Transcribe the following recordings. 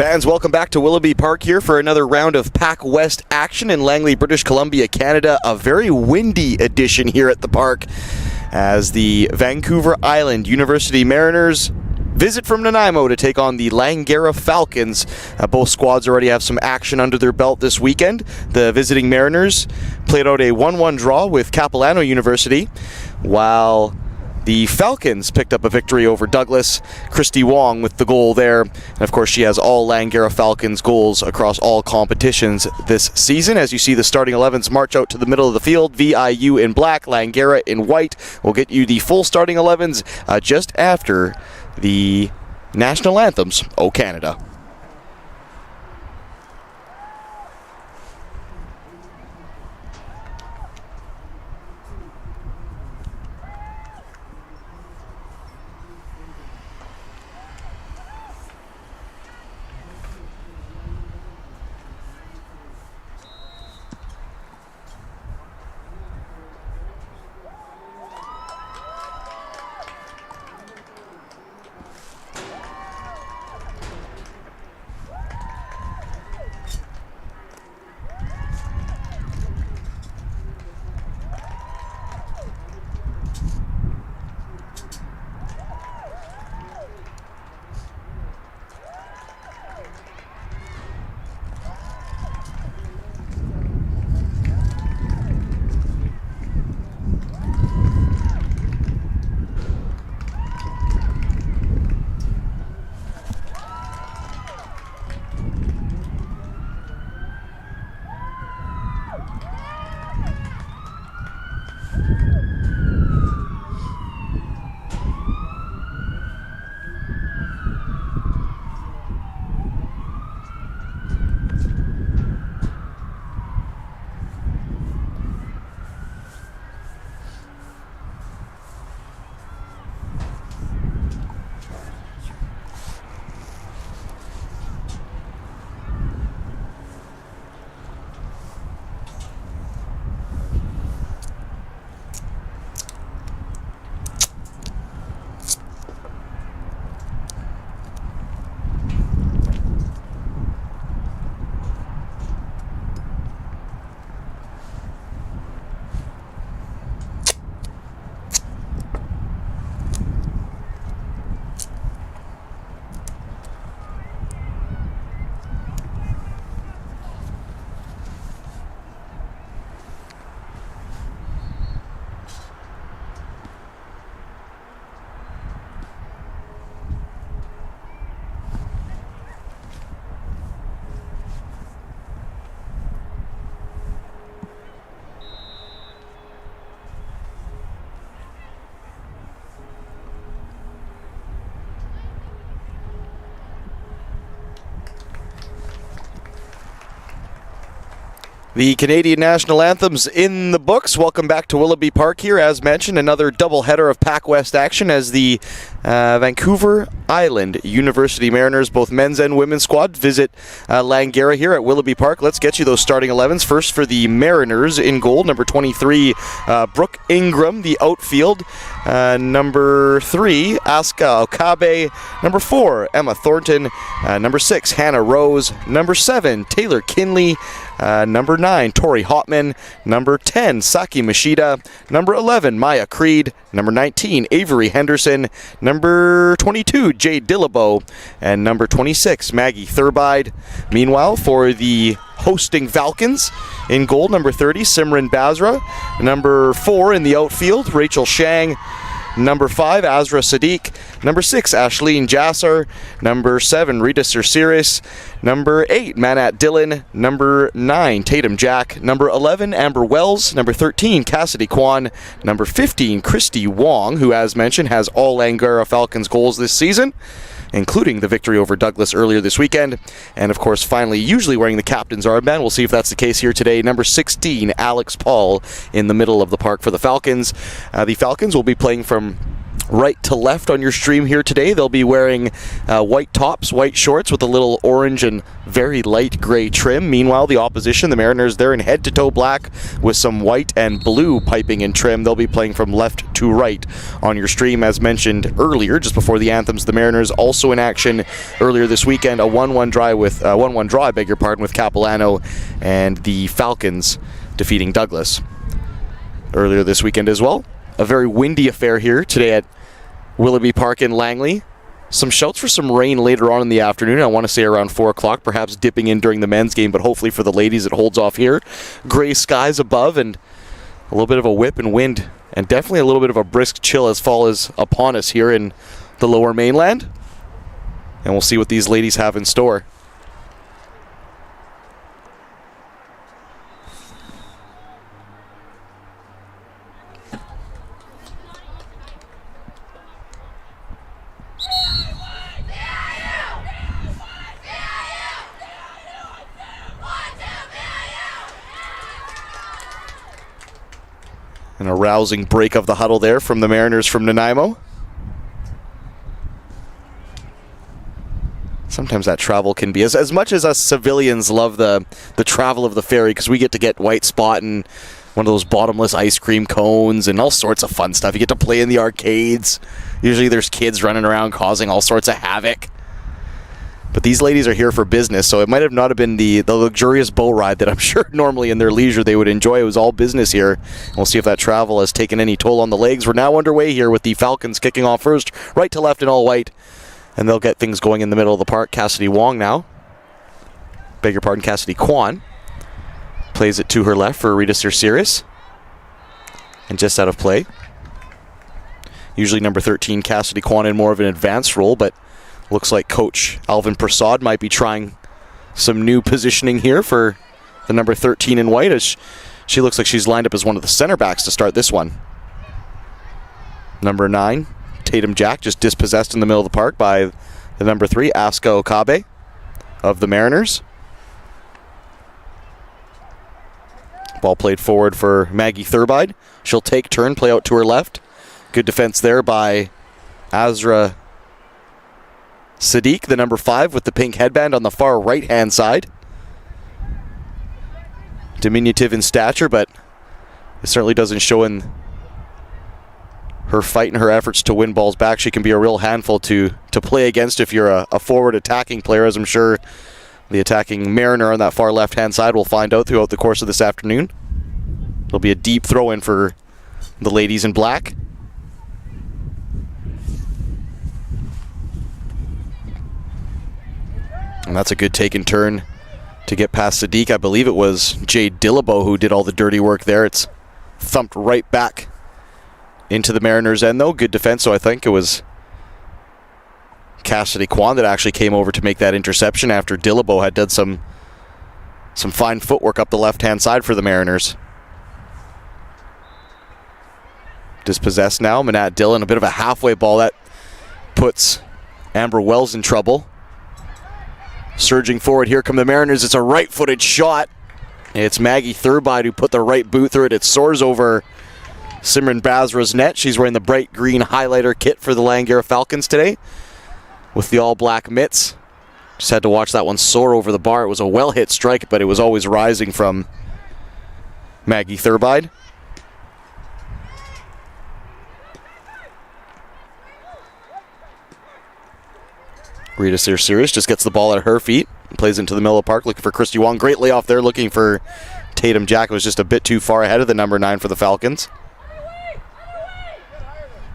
Fans, welcome back to Willoughby Park here for another round of PACWEST action in Langley, British Columbia, Canada. A very windy edition here at the park as the Vancouver Island University Mariners visit from Nanaimo to take on the Langara Falcons. Both squads already have some action under their belt this weekend. The visiting Mariners played out a 1-1 draw with Capilano University, while the Falcons picked up a victory over Douglas. Christy Wong with the goal there. And of course, she has all Langara Falcons goals across all competitions this season. As you see, the starting 11s march out to the middle of the field. VIU in black, Langara in white. We'll get you the full starting 11s just after the national anthems, O Canada. The Canadian National Anthem's in the books. Welcome back to Willoughby Park here. As mentioned, another doubleheader of PACWEST action as the Vancouver Island University Mariners, both men's and women's squad, visit Langara here at Willoughby Park. Let's get you those starting 11s. First for the Mariners in goal, number 23, Brooke Ingram, the outfield. Number 3, Asuka Okabe. Number 4, Emma Thornton. Number 6, Hannah Rose. Number 7, Taylor Kinley. Number 9, Tori Hotman. Number 10, Saki Mashida. Number 11, Maya Creed. Number 19, Avery Henderson. Number 22, Jade Dillabo. And number 26, Maggie Thurbide. Meanwhile, for the hosting Falcons, in goal, number 30, Simran Basra. Number 4 in the outfield, Rachel Shang. Number 5, Azra Sadiq. Number 6, Ashleen Jasser. Number 7, Rita Sirsiris. Number 8, Manat Dillon. Number 9, Tatum Jack. Number 11, Amber Wells. Number 13, Cassidy Kwan. Number 15, Christy Wong, who, as mentioned, has all Langara Falcons goals this season, including the victory over Douglas earlier this weekend. And of course, finally, usually wearing the captain's armband. We'll see if that's the case here today. Number 16, Alex Paul, in the middle of the park for the Falcons. The Falcons will be playing from right to left on your stream here today. They'll be wearing white tops, white shorts with a little orange and very light gray trim. Meanwhile, the opposition, the Mariners, they're in head-to-toe black with some white and blue piping and trim. They'll be playing from left to right on your stream. As mentioned earlier, just before the anthems, the Mariners also in action earlier this weekend, a 1-1 draw with Capilano, and the Falcons defeating Douglas earlier this weekend as well. A very windy affair here today at Willoughby Park in Langley. Some shouts for some rain later on in the afternoon. I want to say around 4 o'clock, perhaps dipping in during the men's game, but hopefully for the ladies it holds off here. Gray skies above and a little bit of a whip and wind, and definitely a little bit of a brisk chill as fall is upon us here in the lower mainland. And we'll see what these ladies have in store. And a rousing break of the huddle there from the Mariners from Nanaimo. Sometimes that travel can be, as much as us civilians love the travel of the ferry, because we get white spot and one of those bottomless ice cream cones and all sorts of fun stuff. You get to play in the arcades. Usually there's kids running around causing all sorts of havoc. But these ladies are here for business, so it might have not have been the luxurious boat ride that I'm sure normally in their leisure they would enjoy. It was all business here. We'll see if that travel has taken any toll on the legs. We're now underway here with the Falcons kicking off first, right to left in all white. And they'll get things going in the middle of the park. Cassidy Wong now. Beg your pardon, Cassidy Kwan. Plays it to her left for Rita Sirsiris. And just out of play. Usually number 13, Cassidy Kwan, in more of an advanced role, but looks like Coach Alvin Prasad might be trying some new positioning here for the number 13 in white, as she looks like she's lined up as one of the center backs to start this one. Number 9, Tatum Jack, just dispossessed in the middle of the park by the number 3, Asuka Okabe of the Mariners. Ball played forward for Maggie Thurbide. She'll take turn, play out to her left. Good defense there by Azra Sadiq, the number 5 with the pink headband on the far right-hand side. Diminutive in stature, but it certainly doesn't show in her fight and her efforts to win balls back. She can be a real handful to play against if you're a forward attacking player, as I'm sure the attacking Mariner on that far left-hand side will find out throughout the course of this afternoon. There'll be a deep throw-in for the ladies in black. And that's a good take and turn to get past Sadiq. I believe it was Jade Dillabo who did all the dirty work there. It's thumped right back into the Mariners' end, though. Good defense, so I think it was Cassidy Kwan that actually came over to make that interception after Dillabo had done some fine footwork up the left-hand side for the Mariners. Dispossessed now, Manat Dillon, a bit of a halfway ball that puts Amber Wells in trouble. Surging forward, here come the Mariners. It's a right-footed shot. It's Maggie Thurbide who put the right boot through it. It soars over Simran Basra's net. She's wearing the bright green highlighter kit for the Langara Falcons today with the all-black mitts. Just had to watch that one soar over the bar. It was a well-hit strike, but it was always rising from Maggie Thurbide. Rita Sears just gets the ball at her feet and plays into the middle of the park, looking for Christy Wong. Great layoff there, looking for Tatum Jack. It was just a bit too far ahead of the number 9 for the Falcons.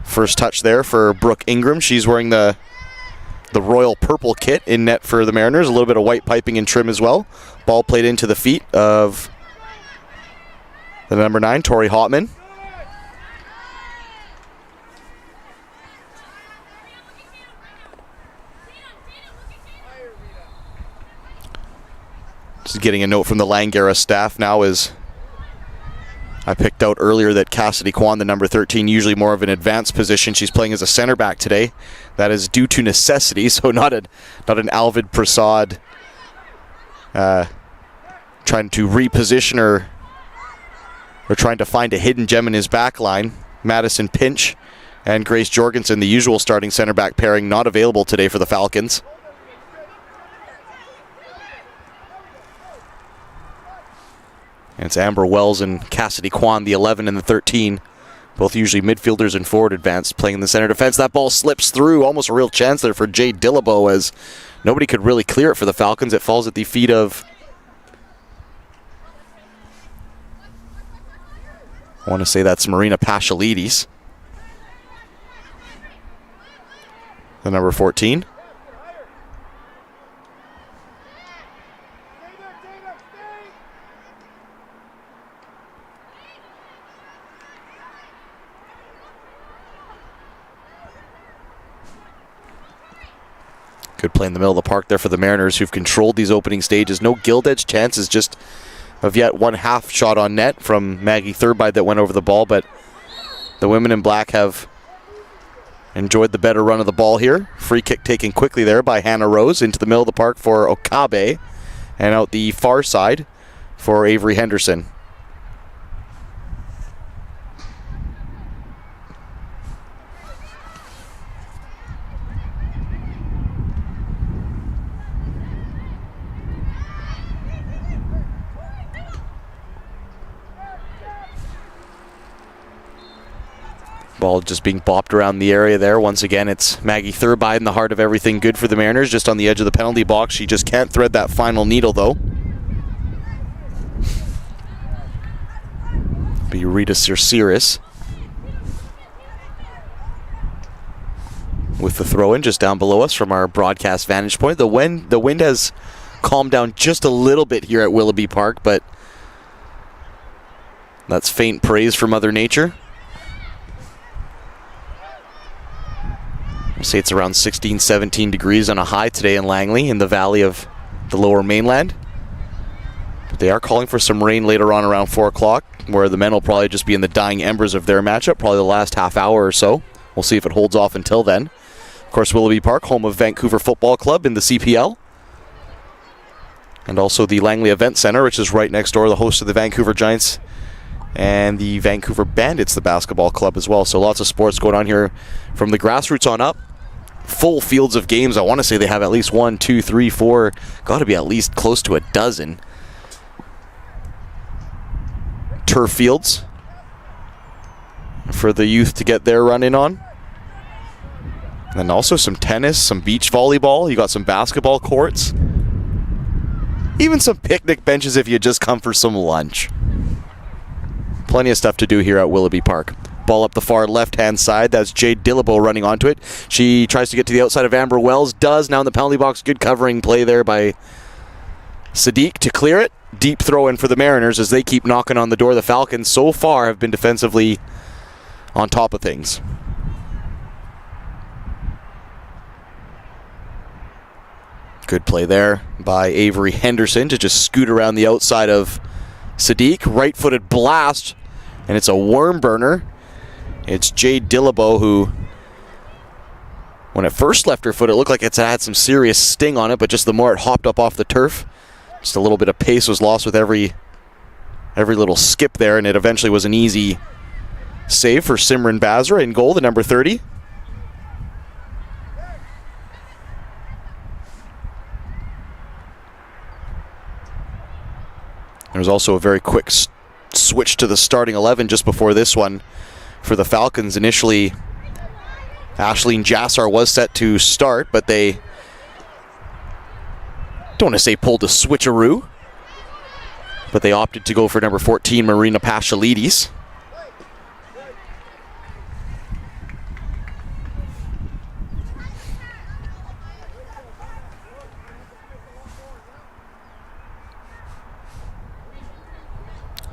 First touch there for Brooke Ingram. She's wearing the royal purple kit in net for the Mariners. A little bit of white piping and trim as well. Ball played into the feet of the number 9, Tori Hotman. Just getting a note from the Langara staff now as I picked out earlier that Cassidy Kwan, the number 13, usually more of an advanced position. She's playing as a center back today. That is due to necessity, so not an Alvid Prasad trying to reposition her or trying to find a hidden gem in his back line. Madison Pinch and Grace Jorgensen, the usual starting center back pairing, not available today for the Falcons. And it's Amber Wells and Cassidy Kwan, the 11 and the 13. Both usually midfielders and forward advanced, playing in the center defense. That ball slips through. Almost a real chance there for Jade Dillabo as nobody could really clear it for the Falcons. It falls at the feet of, I want to say that's Marina Pashalides, the number 14. Good play in the middle of the park there for the Mariners, who've controlled these opening stages. No gilt edge chances, just of yet one half shot on net from Maggie Thurbide that went over the ball, but the women in black have enjoyed the better run of the ball here. Free kick taken quickly there by Hannah Rose into the middle of the park for Okabe, and out the far side for Avery Henderson. Ball just being bopped around the area there. Once again, it's Maggie Thurbide in the heart of everything good for the Mariners, just on the edge of the penalty box. She just can't thread that final needle, though. Be Rita Sears with the throw-in just down below us from our broadcast vantage point. The wind has calmed down just a little bit here at Willoughby Park, but that's faint praise for Mother Nature. I'll say it's around 16, 17 degrees on a high today in Langley in the valley of the lower mainland. But they are calling for some rain later on around 4 o'clock, where the men will probably just be in the dying embers of their matchup, probably the last half hour or so. We'll see if it holds off until then. Of course, Willoughby Park, home of Vancouver Football Club in the CPL. And also the Langley Event Center, which is right next door, the host of the Vancouver Giants and the Vancouver Bandits, the basketball club as well. So lots of sports going on here from the grassroots on up. Full fields of games. I want to say they have at least 1, 2, 3, 4, got to be at least close to a dozen turf fields for the youth to get their run in on. And also some tennis, some beach volleyball. You got some basketball courts. Even some picnic benches if you just come for some lunch. Plenty of stuff to do here at Willoughby Park. Ball up the far left-hand side. That's Jade Dillabo running onto it. She tries to get to the outside of Amber Wells. Does now in the penalty box. Good covering play there by Sadiq to clear it. Deep throw in for the Mariners as they keep knocking on the door. The Falcons so far have been defensively on top of things. Good play there by Avery Henderson to just scoot around the outside of Sadiq. Right-footed blast, and it's a worm burner. It's Jade Dillabo who, when it first left her foot, it looked like it's had some serious sting on it, but just the more it hopped up off the turf, just a little bit of pace was lost with every every little skip there, and it eventually was an easy save for Simran Bazra in goal, the number 30. There was also a very quick switch to the starting 11 just before this one for the Falcons. Initially, Ashleen Jassar was set to start, but they, don't want to say pulled a switcheroo, but they opted to go for number 14, Marina Pashalides.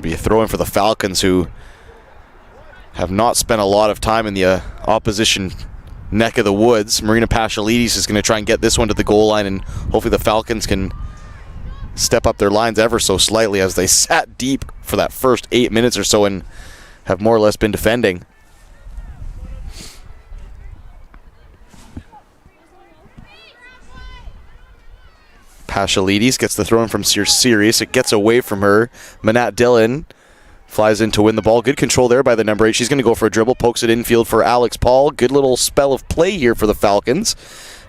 Be a throw-in for the Falcons, who have not spent a lot of time in the opposition neck of the woods. Marina Pashalides is going to try and get this one to the goal line, and hopefully the Falcons can step up their lines ever so slightly, as they sat deep for that first 8 minutes or so and have more or less been defending. Pashalides gets the throw in from Sirius. It gets away from her. Manat Dillon flies in to win the ball. Good control there by the number 8. She's going to go for a dribble. Pokes it infield for Alex Paul. Good little spell of play here for the Falcons,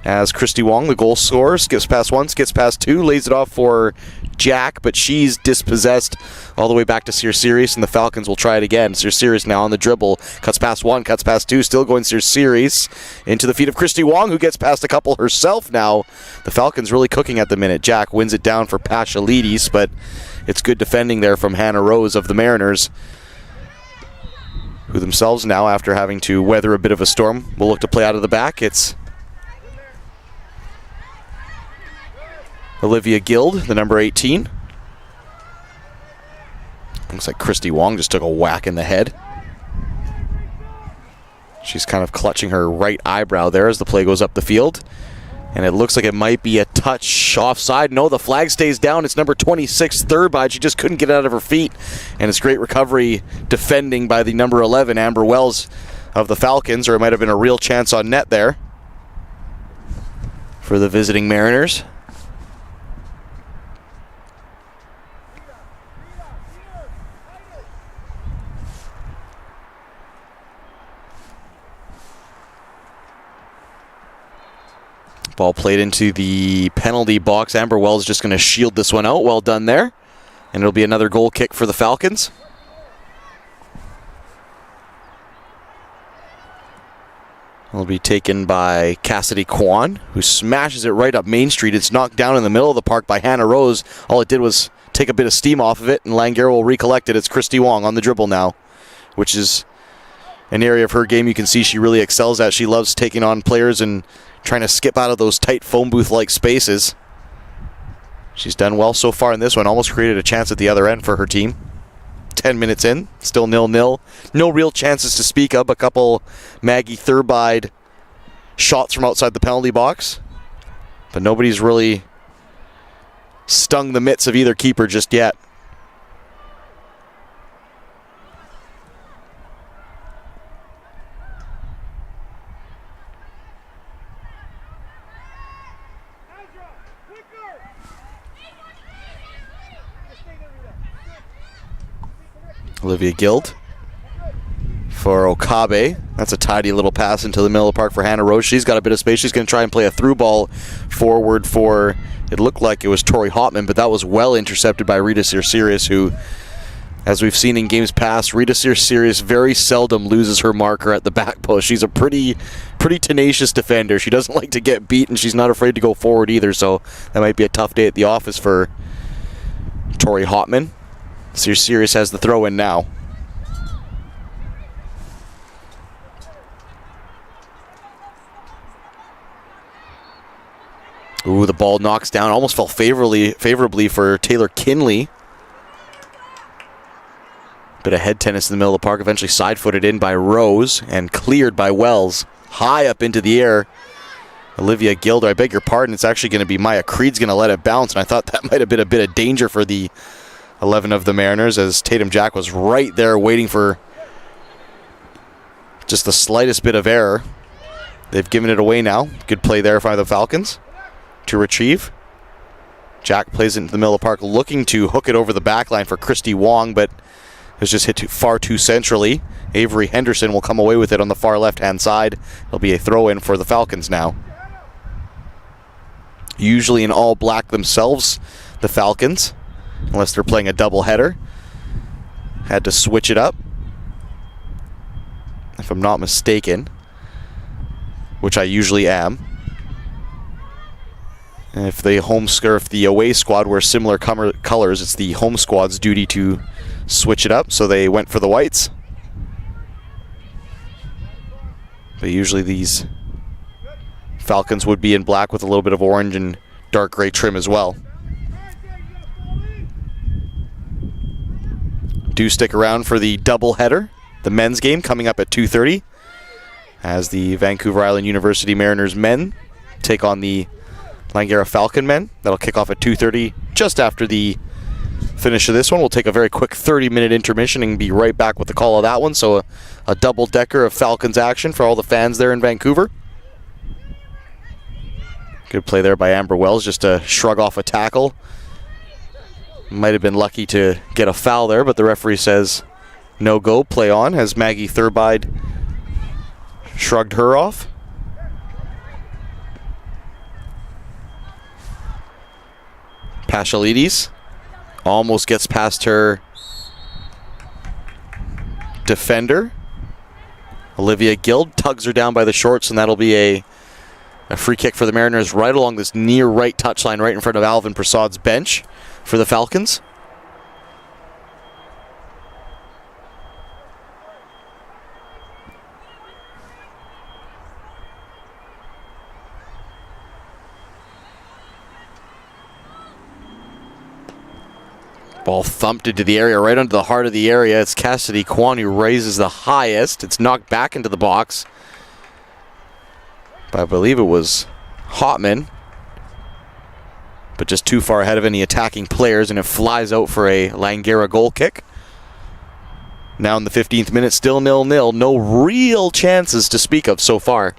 as Christy Wong, the goal scorer, skips past 1, skips past 2, lays it off for Jack, but she's dispossessed all the way back to Sirius, and the Falcons will try it again. Sirius now on the dribble. Cuts past 1, cuts past 2, still going Sirius into the feet of Christy Wong, who gets past a couple herself now. The Falcons really cooking at the minute. Jack wins it down for Pashalides, but it's good defending there from Hannah Rose of the Mariners, who themselves now, after having to weather a bit of a storm, will look to play out of the back. It's Olivia Guild, the number 18. Looks like Christy Wong just took a whack in the head. She's kind of clutching her right eyebrow there as the play goes up the field. And it looks like it might be a touch offside. No, the flag stays down. It's number 26, Thurbide. She just couldn't get it out of her feet. And it's great recovery defending by the number 11, Amber Wells of the Falcons, or it might have been a real chance on net there for the visiting Mariners. Ball played into the penalty box. Amber Wells just going to shield this one out. Well done there. And it'll be another goal kick for the Falcons. It'll be taken by Cassidy Kwan, who smashes it right up Main Street. It's knocked down in the middle of the park by Hannah Rose. All it did was take a bit of steam off of it, and Langara will recollect it. It's Christy Wong on the dribble now, which is an area of her game you can see she really excels at. She loves taking on players and trying to skip out of those tight phone booth-like spaces. She's done well so far in this one. Almost created a chance at the other end for her team. 10 minutes in, still 0-0. No real chances to speak of. A couple Maggie Thurbide shots from outside the penalty box. But nobody's really stung the mitts of either keeper just yet. Olivia Guild for Okabe. That's a tidy little pass into the middle of the park for Hannah Rose. She's got a bit of space. She's going to try and play a through ball forward for, it looked like it was Tori Hopman, but that was well intercepted by Rita Sirius, who, as we've seen in games past, Rita Sirius very seldom loses her marker at the back post. She's a pretty tenacious defender. She doesn't like to get beat, and she's not afraid to go forward either, so that might be a tough day at the office for Tori Hopman. Sirius has the throw in now. Ooh, the ball knocks down. Almost fell favorably for Taylor Kinley. Bit of head tennis in the middle of the park. Eventually side-footed in by Rose and cleared by Wells. High up into the air. Olivia Gilder, I beg your pardon. It's actually going to be Maya Creed's going to let it bounce, and I thought that might have been a bit of danger for the 11 of the Mariners, as Tatum Jack was right there waiting for just the slightest bit of error. They've given it away now. Good play there by the Falcons to retrieve. Jack plays it into the middle of the park, looking to hook it over the back line for Christy Wong, but it was just hit far too centrally. Avery Henderson will come away with it on the far left-hand side. It'll be a throw-in for the Falcons now. Usually in all black themselves, the Falcons, unless they're playing a doubleheader. Had to switch it up, if I'm not mistaken, which I usually am. And if the away squad wears similar colors, it's the home squad's duty to switch it up, so they went for the whites. But usually these Falcons would be in black with a little bit of orange and dark gray trim as well. Do stick around for the doubleheader, the men's game coming up at 2:30, as the Vancouver Island University Mariners men take on the Langara Falcon men. That'll kick off at 2:30 just after the finish of this one. We'll take a very quick 30-minute intermission and be right back with the call of that one. So a double-decker of Falcons action for all the fans there in Vancouver. Good play there by Amber Wells just to shrug off a tackle. Might have been lucky to get a foul there, but the referee says no go, play on, as Maggie Thurbide shrugged her off. Pashalides almost gets past her defender. Olivia Guild tugs her down by the shorts, and that'll be a free kick for the Mariners right along this near right touchline, right in front of Alvin Prasad's bench for the Falcons. Ball thumped into the area, right under the heart of the area. It's Cassidy Kwan who raises the highest. It's knocked back into the box. But I believe it was Hotman. But just too far ahead of any attacking players, and it flies out for a Langara goal kick. Now in the 15th minute, still 0-0. No real chances to speak of so far.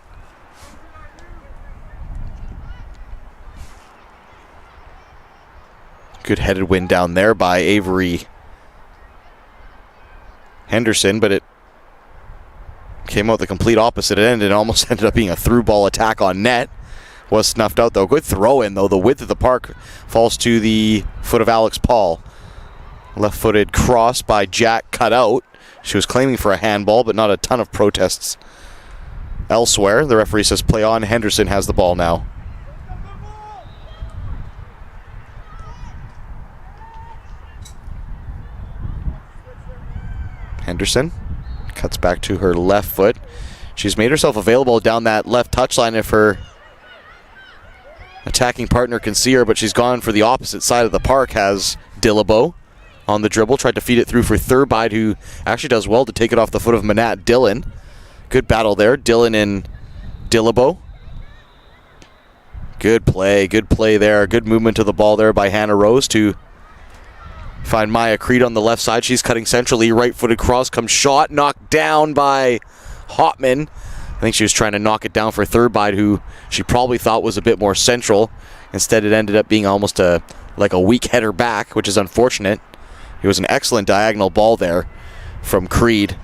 Good headed win down there by Avery Henderson, but it came out the complete opposite end and almost ended up being a through ball attack on net. Was snuffed out though. Good throw in though. The width of the park falls to the foot of Alex Paul. Left footed cross by Jack, cut out. She was claiming for a handball, but not a ton of protests elsewhere. The referee says play on. Henderson has the ball now. Henderson cuts back to her left foot. She's made herself available down that left touchline if her attacking partner can see her, but she's gone for the opposite side of the park, has Dillabo on the dribble. Tried to feed it through for Thurbide, who actually does well to take it off the foot of Manat Dillon. Good battle there, Dillon and Dillabo. Good play there. Good movement to the ball there by Hannah Rose to find Maya Creed on the left side. She's cutting centrally. Right-footed cross comes shot. Knocked down by Hotman. I think she was trying to knock it down for Thurbide, who she probably thought was a bit more central. Instead, it ended up being almost like a weak header back, which is unfortunate. It was an excellent diagonal ball there from Creed.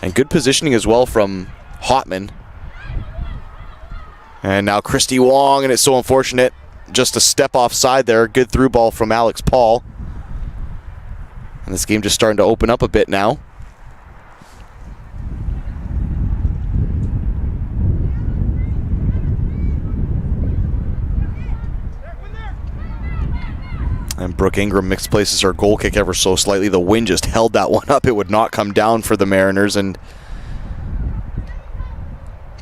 And good positioning as well from Hotman. And now Christy Wong, and it's so unfortunate. Just a step offside there. Good through ball from Alex Paul. And this game just starting to open up a bit now. And Brooke Ingram misplaces her goal kick ever so slightly. The wind just held that one up. It would not come down for the Mariners, and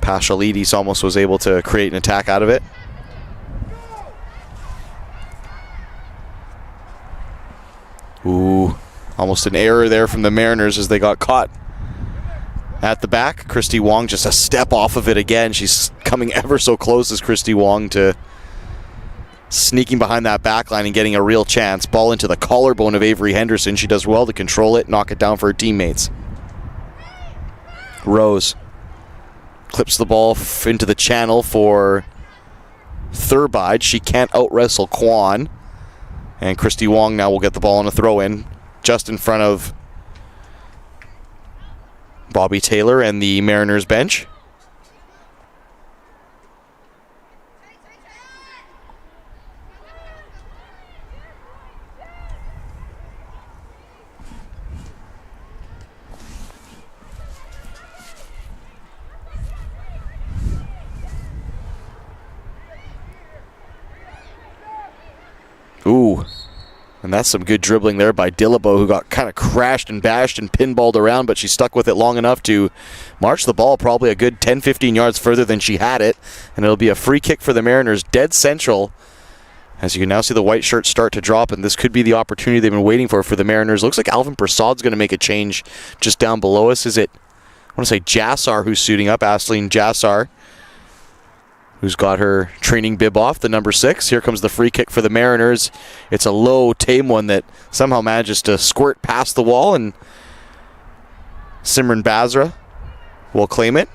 Pashalides almost was able to create an attack out of it. Ooh, almost an error there from the Mariners as they got caught at the back. Christy Wong just a step off of it again. She's coming ever so close as Christy Wong to sneaking behind that back line and getting a real chance. Ball into the collarbone of Avery Henderson. She does well to control it, knock it down for her teammates. Rose clips the ball into the channel for Thurbide. She can't out-wrestle Kwan. And Christy Wong now will get the ball on a throw-in just in front of Bobby Taylor and the Mariners bench. Ooh, and that's some good dribbling there by Dillabo, who got kind of crashed and bashed and pinballed around, but she stuck with it long enough to march the ball probably a good 10-15 yards further than she had it, and it'll be a free kick for the Mariners, dead central, as you can now see the white shirts start to drop, and this could be the opportunity they've been waiting for the Mariners. Looks like Alvin Prasad's going to make a change just down below us. Is it, I want to say Jassar who's suiting up, Aisling Jassar, who's got her training bib off, the number 6. Here comes the free kick for the Mariners. It's a low, tame one that somehow manages to squirt past the wall, and Simran Basra will claim it.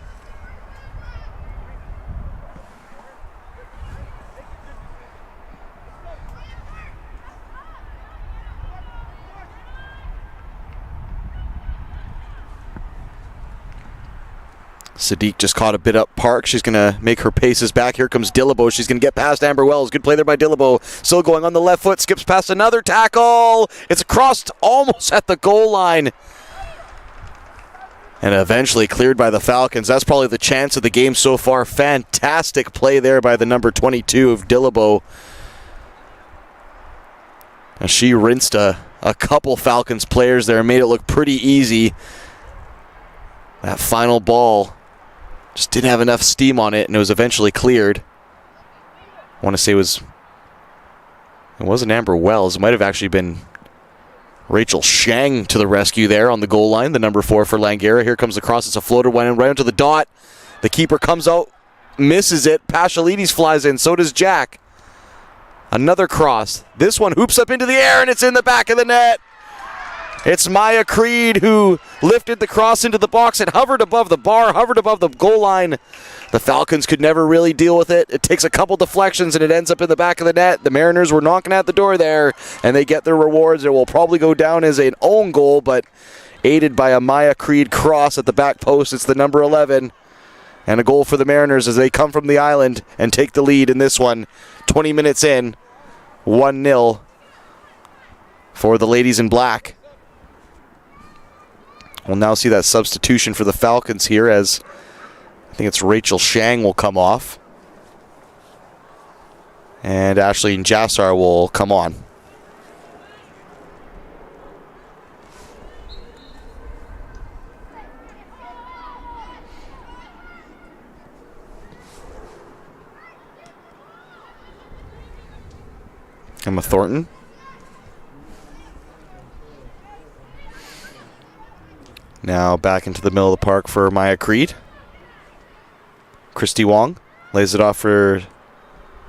Sadiq just caught a bit up Park. She's going to make her paces back. Here comes Dillabo. She's going to get past Amber Wells. Good play there by Dillabo. Still going on the left foot. Skips past another tackle. It's crossed almost at the goal line. And eventually cleared by the Falcons. That's probably the chance of the game so far. Fantastic play there by the number 22 of Dillabo. And she rinsed a couple Falcons players there and made it look pretty easy. That final ball just didn't have enough steam on it, and it was eventually cleared. I want to say it wasn't Amber Wells. It might have actually been Rachel Shang to the rescue there on the goal line, the number 4 for Langara. Here comes the cross. It's a floater, went in right onto the dot. The keeper comes out, misses it. Pashalides flies in, so does Jack. Another cross. This one hoops up into the air, and it's in the back of the net. It's Maya Creed who lifted the cross into the box. It hovered above the bar, hovered above the goal line. The Falcons could never really deal with it. It takes a couple deflections and it ends up in the back of the net. The Mariners were knocking at the door there, and they get their rewards. It will probably go down as an own goal, but aided by a Maya Creed cross at the back post. It's the number 11. And a goal for the Mariners as they come from the island and take the lead in this one. 20 minutes in, 1-0 for the ladies in black. We'll now see that substitution for the Falcons here, as I think it's Rachel Shang will come off. And Aisling Jassar will come on. Emma Thornton. Now back into the middle of the park for Maya Creed. Christy Wong lays it off for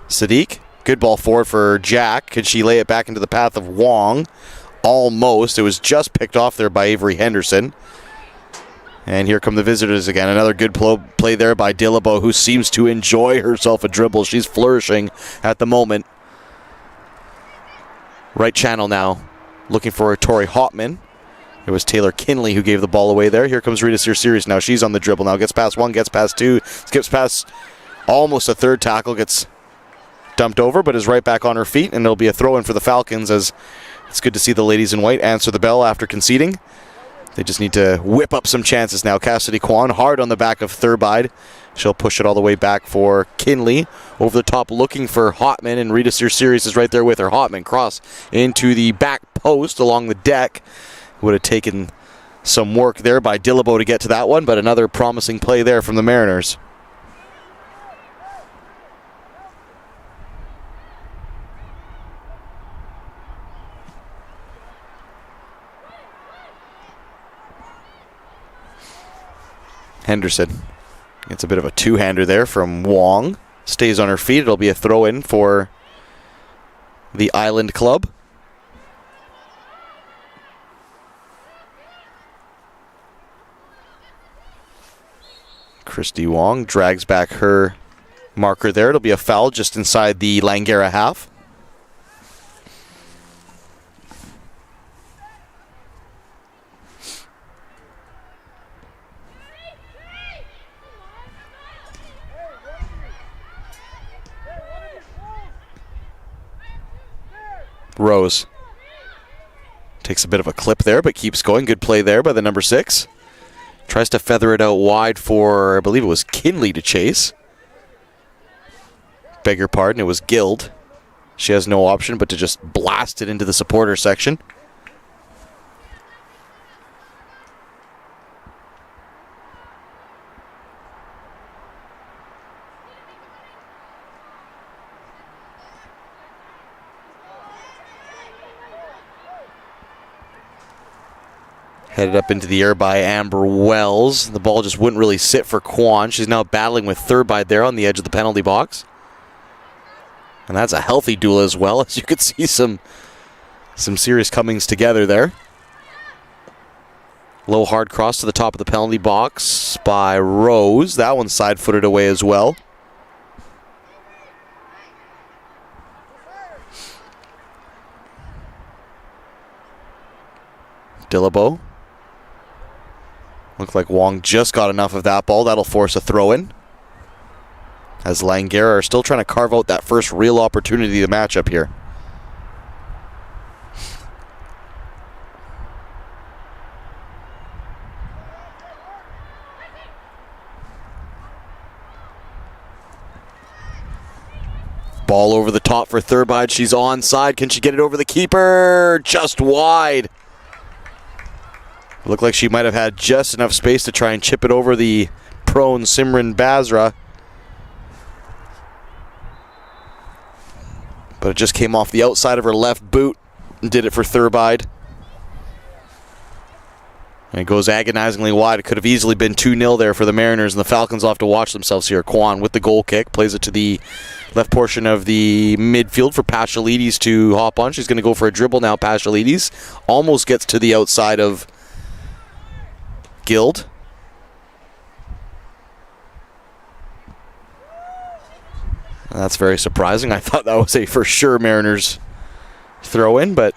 Sadiq. Good ball forward for Jack. Could she lay it back into the path of Wong? Almost. It was just picked off there by Avery Henderson. And here come the visitors again. Another good play there by Dillabo, who seems to enjoy herself a dribble. She's flourishing at the moment. Right channel now. Looking for Tori Hopman. It was Taylor Kinley who gave the ball away there. Here comes Rita Sears now. She's on the dribble now. Gets past 1, gets past 2, skips past almost a third tackle, gets dumped over, but is right back on her feet, and it'll be a throw-in for the Falcons, as it's good to see the ladies in white answer the bell after conceding. They just need to whip up some chances now. Cassidy Kwan hard on the back of Thurbide. She'll push it all the way back for Kinley. Over the top looking for Hotman, and Rita Sears is right there with her. Hotman cross into the back post along the deck. Would have taken some work there by Dillabo to get to that one, but another promising play there from the Mariners. Henderson gets a bit of a two-hander there from Wong. Stays on her feet. It'll be a throw-in for the Island Club. Christy Wong drags back her marker there. It'll be a foul just inside the Langara half. Rose takes a bit of a clip there, but keeps going. Good play there by the number 6. Tries to feather it out wide for, I believe it was Kinley to chase. Beg your pardon, it was Guild. She has no option but to just blast it into the supporter section. Headed up into the air by Amber Wells. The ball just wouldn't really sit for Kwan. She's now battling with Thurbide there on the edge of the penalty box. And that's a healthy duel as well, as you could see some serious comings together there. Low hard cross to the top of the penalty box by Rose. That one's side-footed away as well. Dillabo. Looked like Wong just got enough of that ball. That'll force a throw-in. As Langara are still trying to carve out that first real opportunity to match up here. Ball over the top for Thurbide. She's onside. Can she get it over the keeper? Just wide. Looked like she might have had just enough space to try and chip it over the prone Simran Basra. But it just came off the outside of her left boot and did it for Thurbide. And it goes agonizingly wide. It could have easily been 2-0 there for the Mariners, and the Falcons will have to watch themselves here. Kwan with the goal kick, plays it to the left portion of the midfield for Pashalides to hop on. She's going to go for a dribble now. Pashalides almost gets to the outside of Guild. That's very surprising. I thought that was a for sure Mariners throw-in, but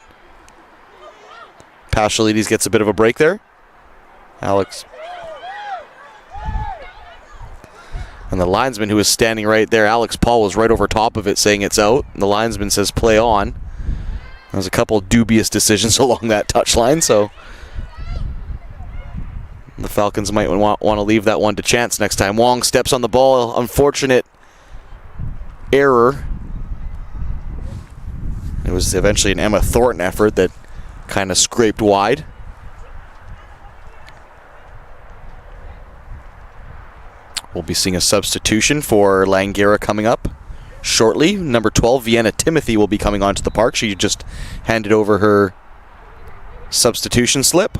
Pashalides gets a bit of a break there. Alex. And the linesman who was standing right there, Alex Paul, was right over top of it saying it's out. And the linesman says play on. There's a couple dubious decisions along that touchline, so the Falcons might want to leave that one to chance next time. Wong steps on the ball. Unfortunate error. It was eventually an Emma Thornton effort that kind of scraped wide. We'll be seeing a substitution for Langara coming up shortly. Number 12, Vienna Timothy, will be coming onto the park. She just handed over her substitution slip.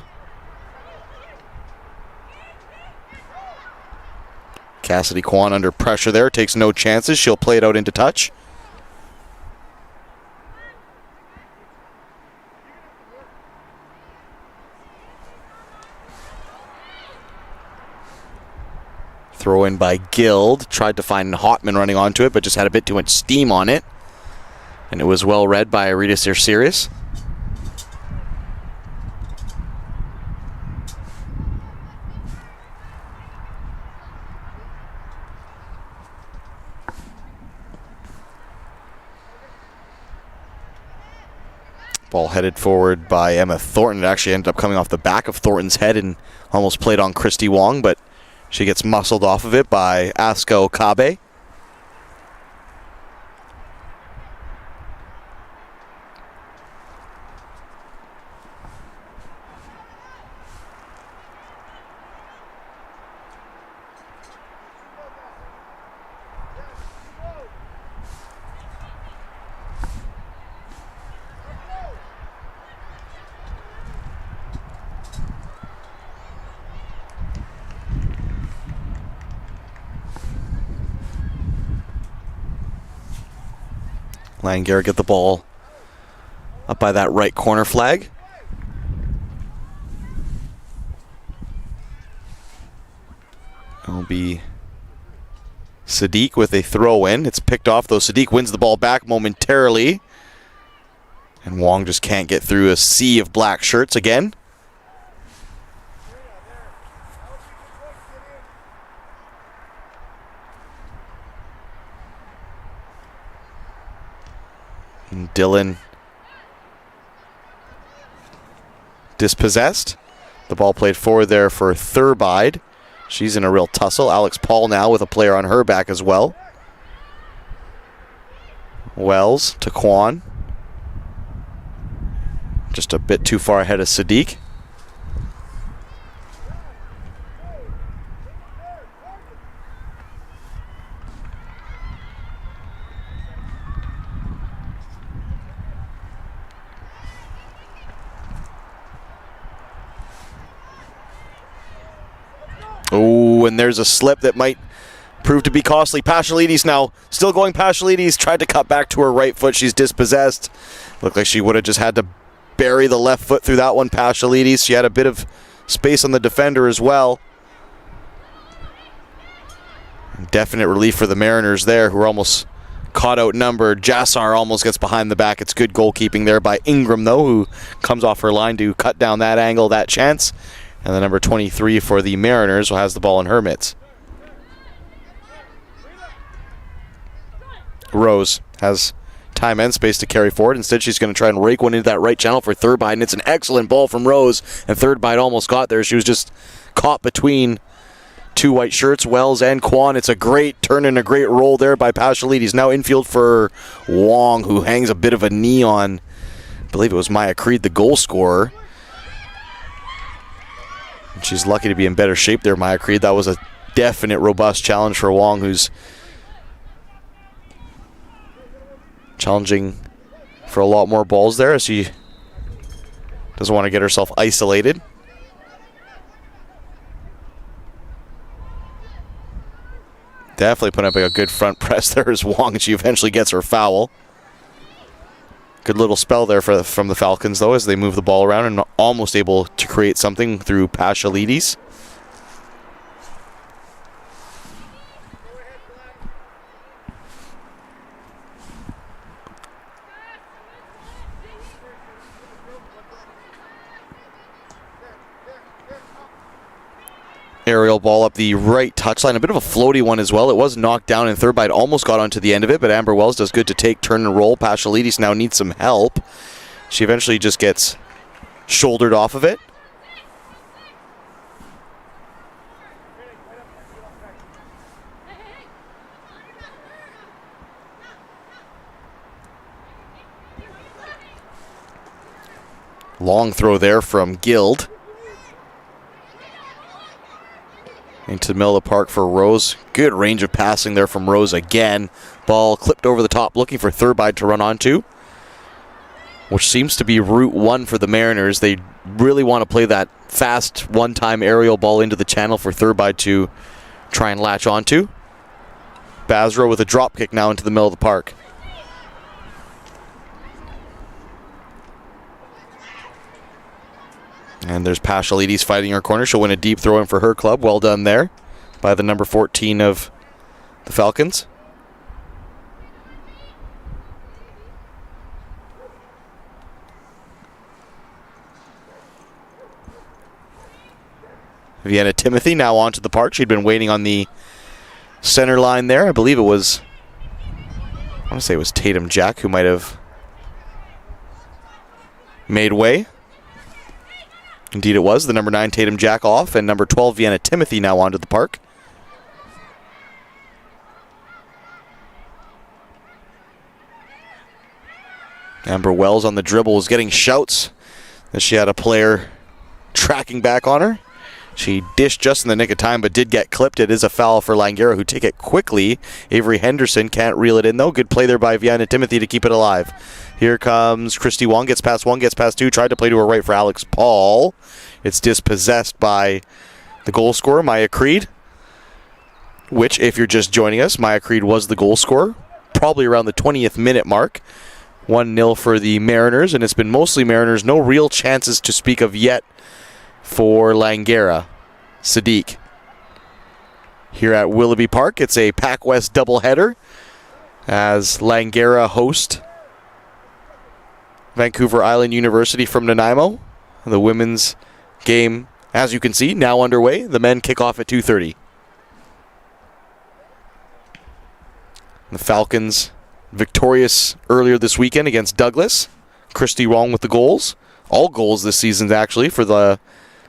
Cassidy Kwan under pressure there, takes no chances. She'll play it out into touch. Throw in by Guild. Tried to find Hotman running onto it, but just had a bit too much steam on it. And it was well read by Rita Sirius. Ball headed forward by Emma Thornton. It actually ended up coming off the back of Thornton's head and almost played on Christy Wong, but she gets muscled off of it by Asuka Okabe. Langara get the ball up by that right corner flag. It'll be Sadiq with a throw-in. It's picked off, though. Sadiq wins the ball back momentarily. And Wong just can't get through a sea of black shirts again. And Dylan dispossessed. The ball played forward there for Thurbide. She's in a real tussle. Alex Paul now with a player on her back as well. Wells to Kwan. Just a bit too far ahead of Sadiq. Oh, and there's a slip that might prove to be costly. Pashalides now still going. Pashalides tried to cut back to her right foot. She's dispossessed. Looked like she would have just had to bury the left foot through that one, Pashalides. She had a bit of space on the defender as well. Definite relief for the Mariners there, who are almost caught outnumbered. Jassar almost gets behind the back. It's good goalkeeping there by Ingram, though, who comes off her line to cut down that angle, that chance. And the number 23 for the Mariners has the ball in her mitts. Rose has time and space to carry forward. Instead, she's going to try and rake one into that right channel for Thurbide, and it's an excellent ball from Rose, and Thurbide almost got there. She was just caught between two white shirts, Wells and Kwan. It's a great turn and a great roll there by Pashalides. Now infield for Wong, who hangs a bit of a knee on, I believe it was Maya Creed, the goal scorer. And she's lucky to be in better shape there, Maya Creed. That was a definite robust challenge for Wong, who's challenging for a lot more balls there as she doesn't want to get herself isolated. Definitely put up a good front press there as Wong, and she eventually gets her foul. Good little spell there from the Falcons, though, as they move the ball around and almost able to create something through Pashalides. Aerial ball up the right touchline. A bit of a floaty one as well. It was knocked down, and Thurbide almost got onto the end of it, but Amber Wells does good to take, turn, and roll. Pashalides now needs some help. She eventually just gets shouldered off of it. Long throw there from Guild. Into the middle of the park for Rose. Good range of passing there from Rose again. Ball clipped over the top, looking for Thurbide to run onto, which seems to be route one for the Mariners. They really want to play that fast one-time aerial ball into the channel for Thurbide to try and latch onto. Basra with a drop kick now into the middle of the park. And there's Pashalides fighting her corner. She'll win a deep throw in for her club. Well done there by the number 14 of the Falcons. Vienna Timothy now onto the park. She'd been waiting on the center line there. I believe it was, I want to say it was Tatum Jack who might have made way. Indeed it was. The number 9 Tatum Jack off, and number 12 Vienna Timothy now onto the park. Amber Wells on the dribble was getting shouts as she had a player tracking back on her. She dished just in the nick of time, but did get clipped. It is a foul for Langara, who take it quickly. Avery Henderson can't reel it in, though. Good play there by Vienna Timothy to keep it alive. Here comes Christy Wong. Gets past one, gets past two. Tried to play to her right for Alex Paul. It's dispossessed by the goal scorer, Maya Creed. Which, if you're just joining us, Maya Creed was the goal scorer. Probably around the 20th minute mark. 1-0 for the Mariners, and it's been mostly Mariners. No real chances to speak of yet for Langara. Sadiq. here at Willoughby Park. It's a PACWEST doubleheader as Langara host Vancouver Island University from Nanaimo. The women's game, as you can see, now underway. The men kick off at 2:30. The Falcons victorious earlier this weekend against Douglas. Christy Wong with the goals. All goals this season, actually, for the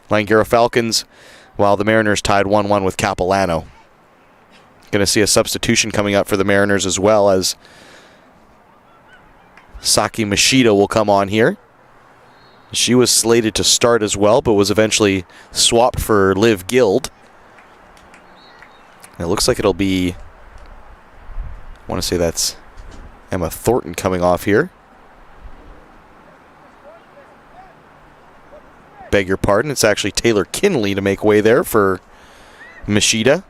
Langara Falcons, while the Mariners tied 1-1 with Capilano. Going to see a substitution coming up for the Mariners as well, as Saki Machida will come on here. She was slated to start as well, but was eventually swapped for Liv Guild. And it looks like it'll be, I want to say that's Emma Thornton coming off here. Beg your pardon, it's actually Taylor Kinley to make way there for Machida.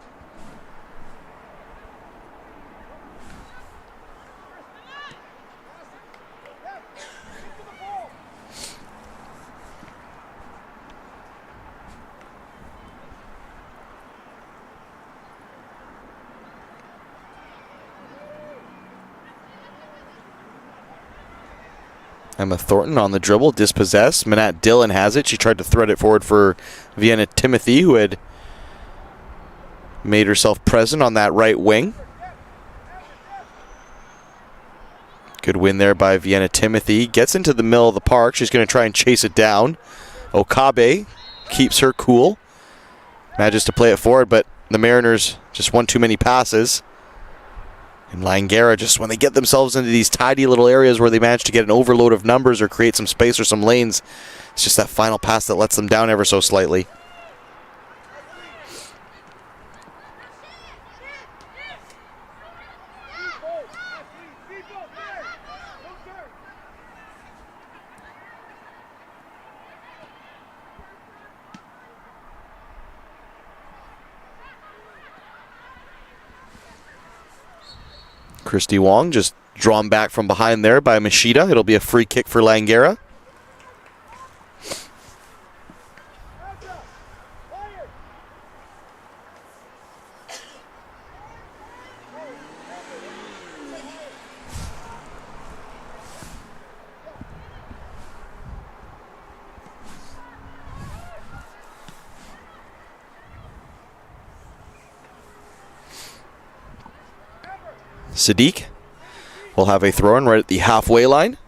Emma Thornton on the dribble, dispossessed. Manat Dillon has it. She tried to thread it forward for Vienna Timothy, who had made herself present on that right wing. Good win there by Vienna Timothy. Gets into the middle of the park. She's going to try and chase it down. Okabe keeps her cool. Manages to play it forward, but the Mariners just won too many passes. And Langara, just when they get themselves into these tidy little areas where they manage to get an overload of numbers or create some space or some lanes, it's just that final pass that lets them down ever so slightly. Christy Wong just drawn back from behind there by Machida. It'll be a free kick for Langara. Sadiq will have a throw-in right at the halfway line.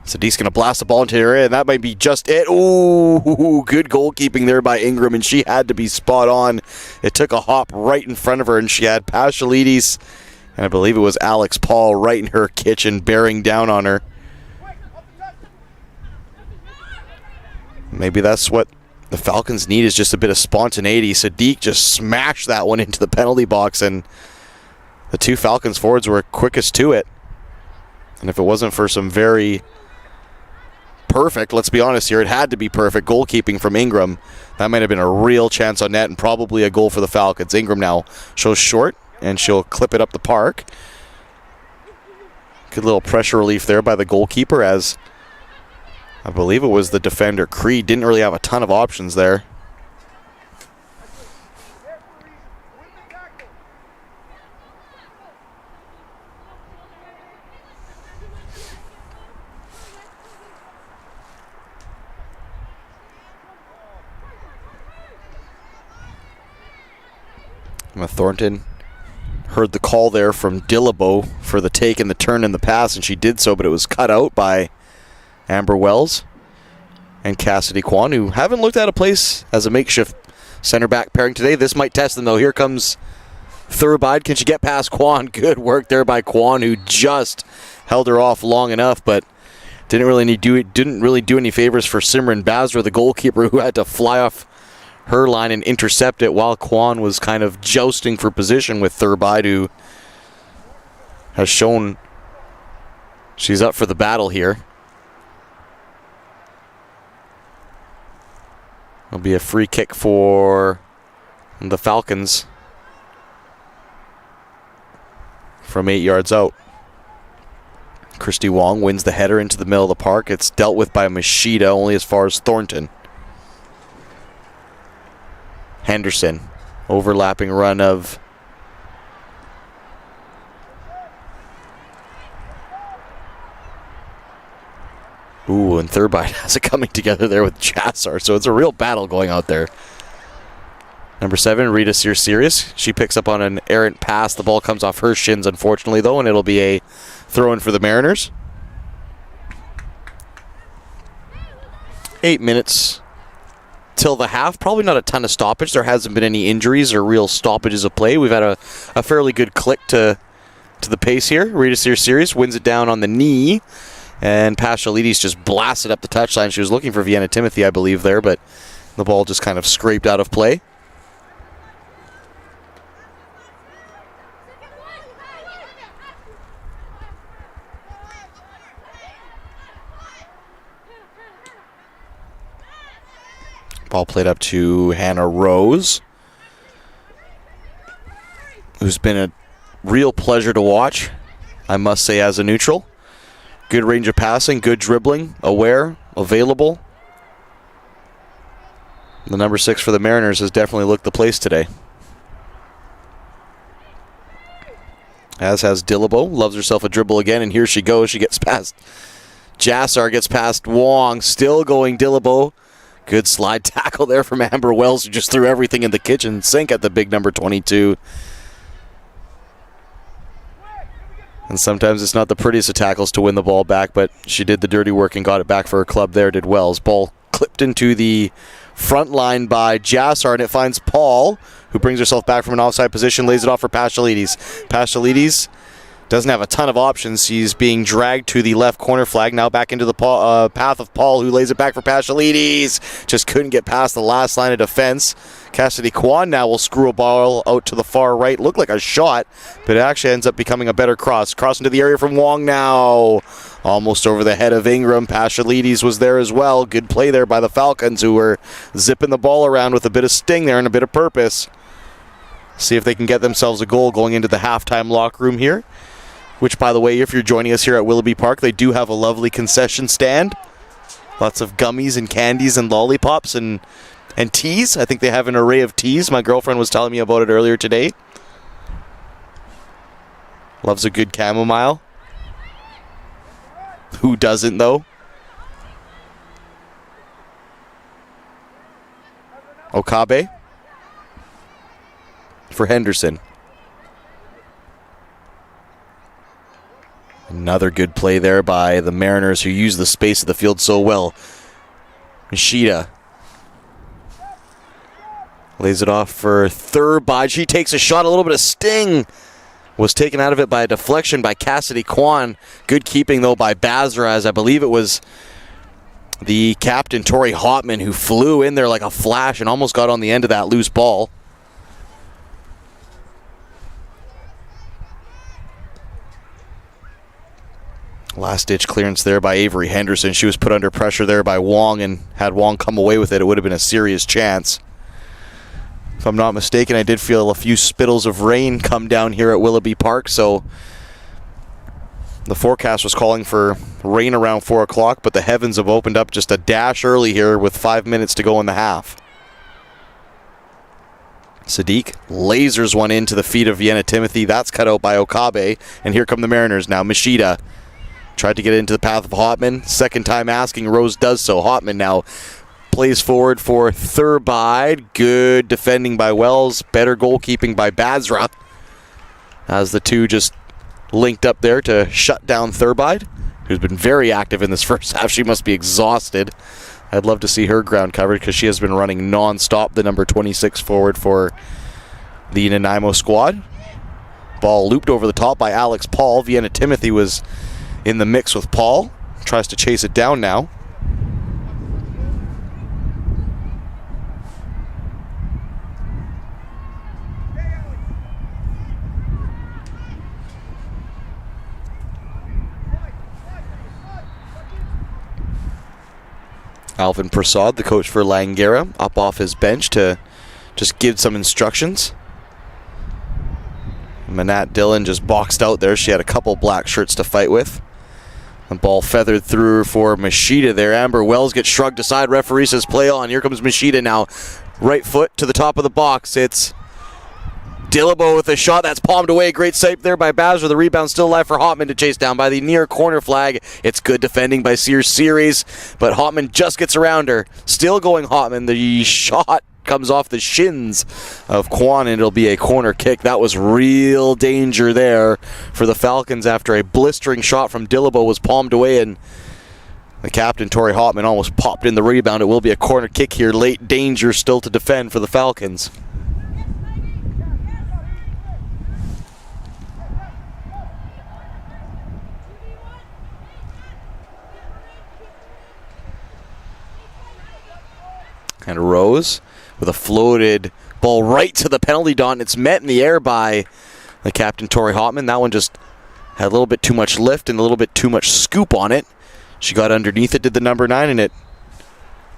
Sadiq's going to blast the ball into the area, and that might be just it. Ooh, good goalkeeping there by Ingram, and she had to be spot on. It took a hop right in front of her, and she had Pashalides, and I believe it was Alex Paul right in her kitchen, bearing down on her. Maybe that's what the Falcons need, is just a bit of spontaneity. Sadiq just smashed that one into the penalty box, and the two Falcons forwards were quickest to it. And if it wasn't for some very perfect, let's be honest here, it had to be perfect goalkeeping from Ingram, that might have been a real chance on net and probably a goal for the Falcons. Ingram now shows short, and she'll clip it up the park. Good little pressure relief there by the goalkeeper, as I believe it was the defender, Creed, didn't really have a ton of options there. Emma Thornton heard the call there from Dillabo for the take and the turn and the pass, and she did so, but it was cut out by Amber Wells and Cassidy Kwan, who haven't looked at a place as a makeshift center back pairing today. This might test them, though. Here comes Thurbide. Can she get past Kwan? Good work there by Kwan, who just held her off long enough, but didn't really do any favors for Simran Basra, the goalkeeper, who had to fly off her line and intercept it while Kwan was kind of jousting for position with Thurbide, who has shown she's up for the battle here. It'll be a free kick for the Falcons from 8 yards out. Christy Wong wins the header into the middle of the park. It's dealt with by Machida, only as far as Thornton. Henderson. Overlapping run of and Thurbide has it coming together there with Jassar, so it's a real battle going out there. Number 7, Rita Sears. She picks up on an errant pass. The ball comes off her shins, unfortunately, though, and it'll be a throw-in for the Mariners. 8 minutes till the half. Probably not a ton of stoppage. There hasn't been any injuries or real stoppages of play. We've had a fairly good click to the pace here. Rita Sears wins it down on the knee. And Paschalidis just blasted up the touchline. She was looking for Vienna Timothy, I believe, there, but the ball just kind of scraped out of play. Ball played up to Hannah Rose, who's been a real pleasure to watch, I must say, as a neutral. Good range of passing, good dribbling, aware, available. The number 6 for the Mariners has definitely looked the place today. As has Dillabo. Loves herself a dribble again, and here she goes. She gets past Jassar, gets past Wong. Still going Dillabo. Good slide tackle there from Amber Wells, who just threw everything in the kitchen sink at the big number 22. And sometimes it's not the prettiest of tackles to win the ball back, but she did the dirty work and got it back for her club there, did Wells. Ball clipped into the front line by Jassar, and it finds Paul, who brings herself back from an offside position, lays it off for Paschalidis. Paschalidis doesn't have a ton of options. He's being dragged to the left corner flag. Now back into the path of Paul, who lays it back for Paschalidis. Just couldn't get past the last line of defense. Cassidy Kwan now will screw a ball out to the far right. Looked like a shot, but it actually ends up becoming a better cross. Cross into the area from Wong now. Almost over the head of Ingram. Paschalidis was there as well. Good play there by the Falcons, who were zipping the ball around with a bit of sting there and a bit of purpose. See if they can get themselves a goal going into the halftime locker room here. Which, by the way, if you're joining us here at Willoughby Park, they do have a lovely concession stand. Lots of gummies and candies and lollipops and teas. I think they have an array of teas. My girlfriend was telling me about it earlier today. Loves a good chamomile. Who doesn't, though? Okabe for Henderson. Another good play there by the Mariners, who use the space of the field so well. Nishida lays it off for Thurbide. She takes a shot. A little bit of sting was taken out of it by a deflection by Cassidy Kwan. Good keeping, though, by Basra, as I believe it was the captain, Tori Hotman, who flew in there like a flash and almost got on the end of that loose ball. Last-ditch clearance there by Avery Henderson. She was put under pressure there by Wong, and had Wong come away with it, it would have been a serious chance. If I'm not mistaken, I did feel a few spittles of rain come down here at Willoughby Park, so the forecast was calling for rain around 4 o'clock, but the heavens have opened up just a dash early here with 5 minutes to go in the half. Sadiq lasers one into the feet of Vienna Timothy. That's cut out by Okabe, and here come the Mariners now. Machida tried to get into the path of Hotman. Second time asking, Rose does so. Hotman now plays forward for Thurbide. Good defending by Wells. Better goalkeeping by Basra, as the two just linked up there to shut down Thurbide, who's been very active in this first half. She must be exhausted. I'd love to see her ground covered, because she has been running non-stop, the number 26 forward for the Nanaimo squad. Ball looped over the top by Alex Paul. Vienna Timothy was in the mix with Paul. Tries to chase it down now. Alvin Prasad, the coach for Langara, up off his bench to just give some instructions. Manat Dillon just boxed out there. She had a couple black shirts to fight with. The ball feathered through for Machida there. Amber Wells gets shrugged aside. Referee says play on. Here comes Machida now. right foot to the top of the box. It's Dillabo with a shot that's palmed away. Great save there by Bazra. The rebound still alive for Hotman to chase down by the near corner flag. It's good defending by Sears Series, but Hotman just gets around her. Still going Hotman. The shot comes off the shins of Kwan, and it'll be a corner kick. That was real danger there for the Falcons after a blistering shot from Dillabo was palmed away, and the captain, Tori Hotman, almost popped in the rebound. It will be a corner kick here. Late danger still to defend for the Falcons. And Rose with a floated ball right to the penalty dot, and it's met in the air by the captain, Tori Hotman. That one just had a little bit too much lift and a little bit too much scoop on it. She got underneath it, did the number 9, and it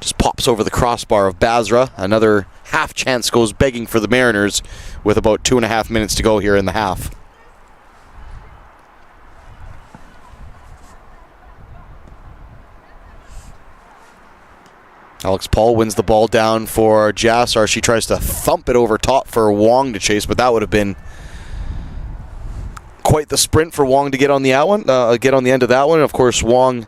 just pops over the crossbar of Bazra. Another half chance goes begging for the Mariners with about 2.5 minutes to go here in the half. Alex Paul wins the ball down for Jassar. She tries to thump it over top for Wong to chase, but that would have been quite the sprint for Wong to get on the end of that one. Of course, Wong,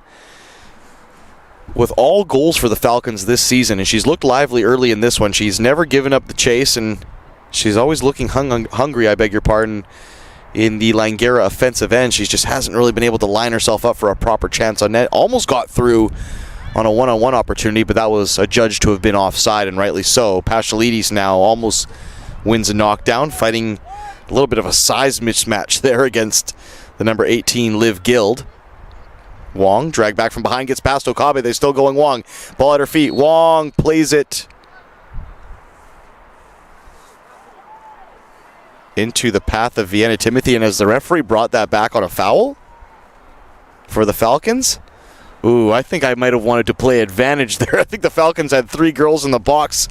with all goals for the Falcons this season, and she's looked lively early in this one. She's never given up the chase, and she's always looking hungry, I beg your pardon, in the Langara offensive end. She just hasn't really been able to line herself up for a proper chance on net. Almost got through on a one-on-one opportunity, but that was adjudged to have been offside, and rightly so. Pashalides now almost wins a knockdown, fighting a little bit of a size mismatch there against the number 18, Liv Guild. Wong, dragged back from behind, gets past Okabe. They're still going Wong. Ball at her feet. Wong plays it into the path of Vienna Timothy, and as the referee brought that back on a foul for the Falcons. Ooh, I think I might have wanted to play advantage there. I think the Falcons had 3 girls in the box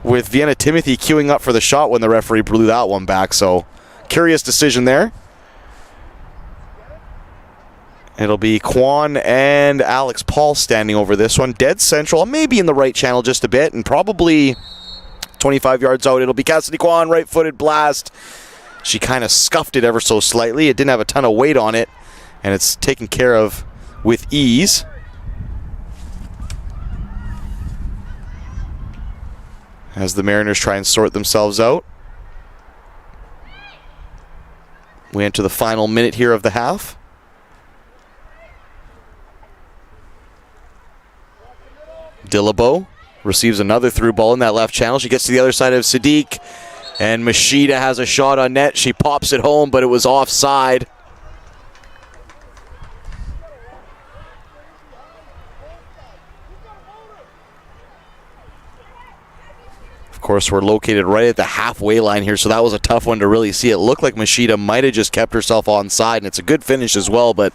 with Vienna Timothy queuing up for the shot when the referee blew that one back. So, curious decision there. It'll be Kwan and Alex Paul standing over this one. Dead central, maybe in the right channel just a bit, and probably 25 yards out. It'll be Cassidy Kwan, right-footed blast. She kind of scuffed it ever so slightly. It didn't have a ton of weight on it, and it's taken care of with ease. As the Mariners try and sort themselves out. We enter the final minute here of the half. Dillabo receives another through ball in that left channel. She gets to the other side of Sadiq, and Machida has a shot on net. She pops it home, but it was offside. Of course, we're located right at the halfway line here, so that was a tough one to really see. It looked like Machida might have just kept herself onside, and it's a good finish as well, but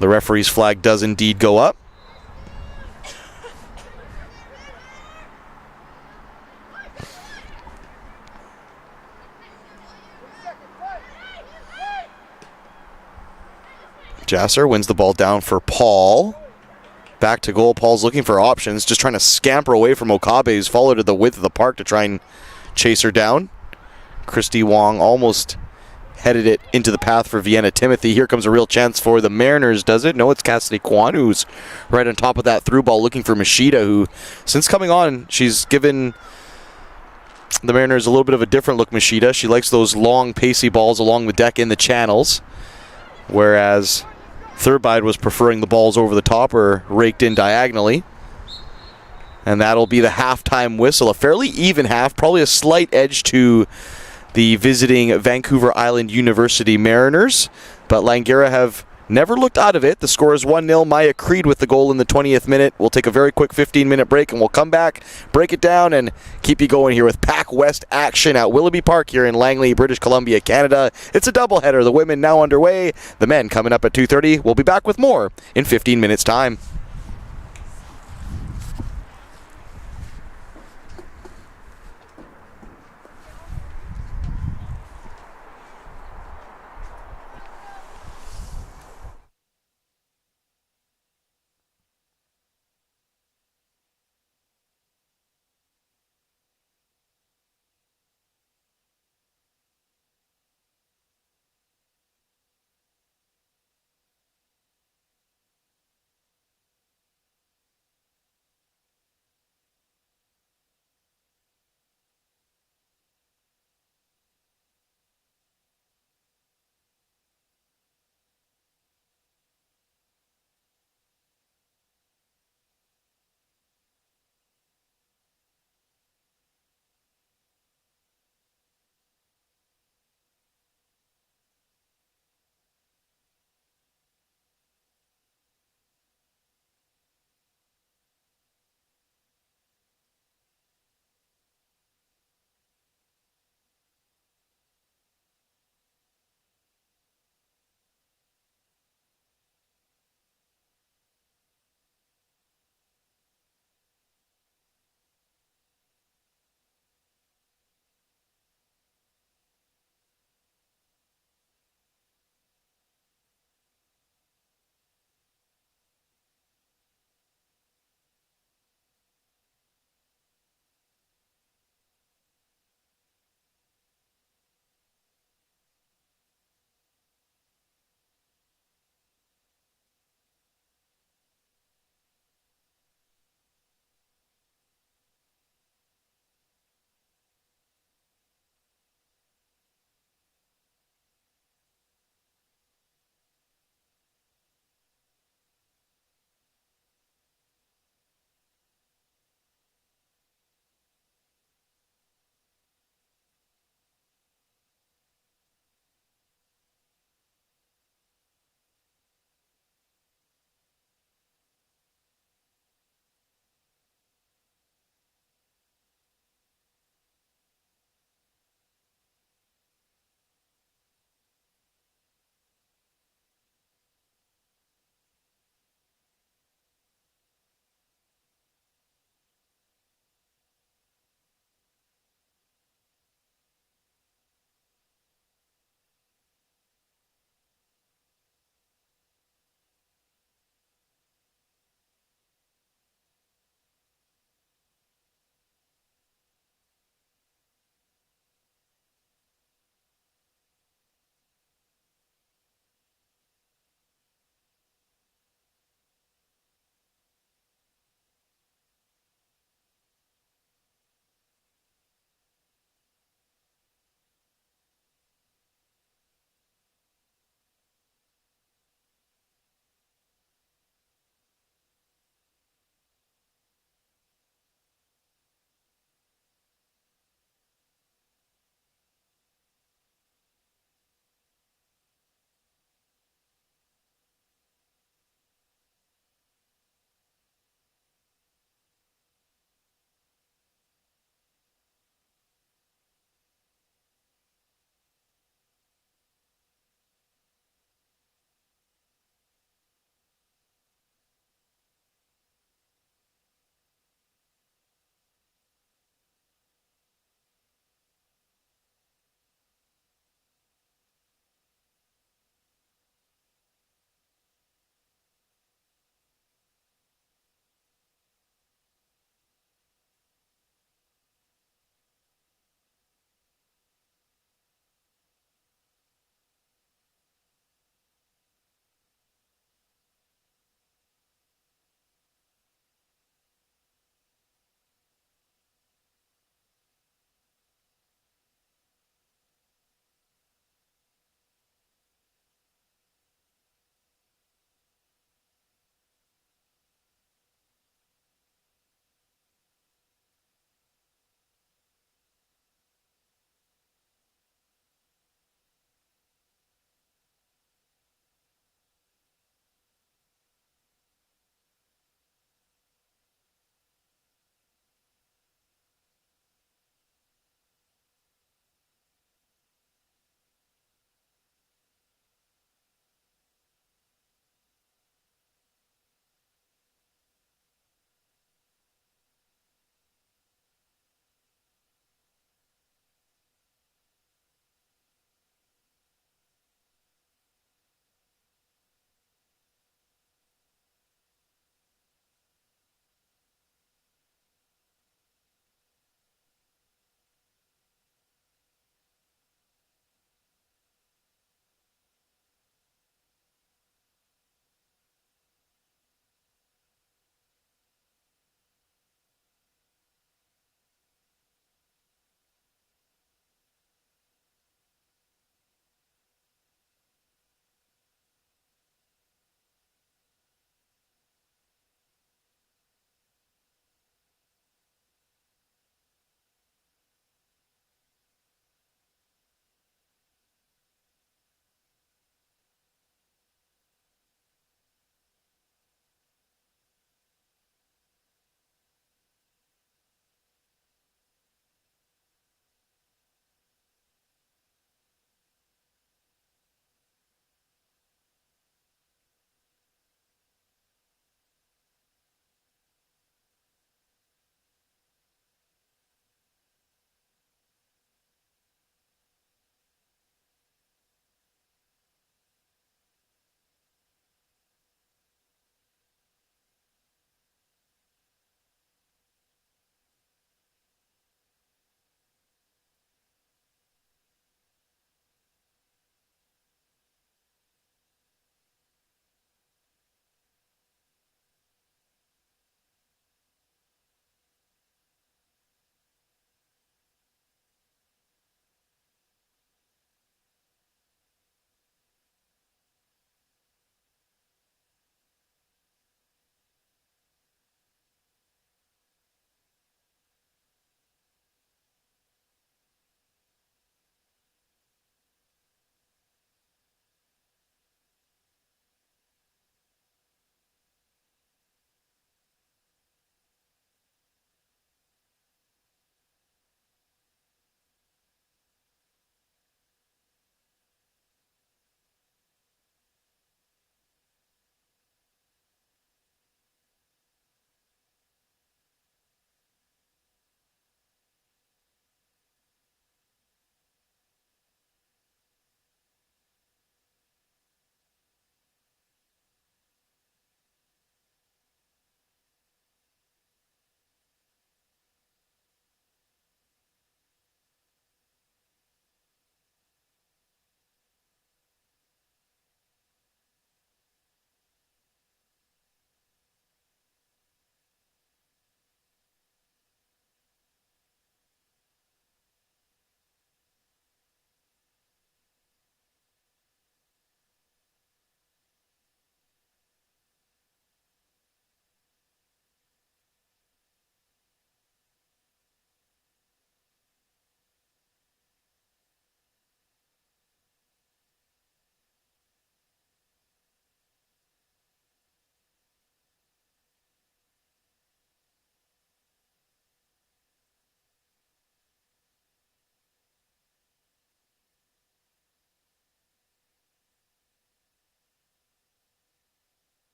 the referee's flag does indeed go up. Jasser wins the ball down for Paul. Back to goal. Paul's looking for options, just trying to scamper away from Okabe, who's followed to the width of the park to try and chase her down. Christy Wong almost headed it into the path for Vienna Timothy. Here comes a real chance for the Mariners, does it? No, it's Cassidy Kwan who's right on top of that through ball looking for Machida, who, since coming on, she's given the Mariners a little bit of a different look, Machida. She likes those long, pacey balls along the deck in the channels, whereas Thurbide was preferring the balls over the top or raked in diagonally. And that'll be the halftime whistle. A fairly even half, probably a slight edge to the visiting Vancouver Island University Mariners. But Langara have never looked out of it. The score is 1-0. Maya Creed with the goal in the 20th minute. We'll take a very quick 15-minute break, and we'll come back, break it down, and keep you going here with PACWEST action at Willoughby Park here in Langley, British Columbia, Canada. It's a doubleheader. The women now underway. The men coming up at 2:30. We'll be back with more in 15 minutes' time.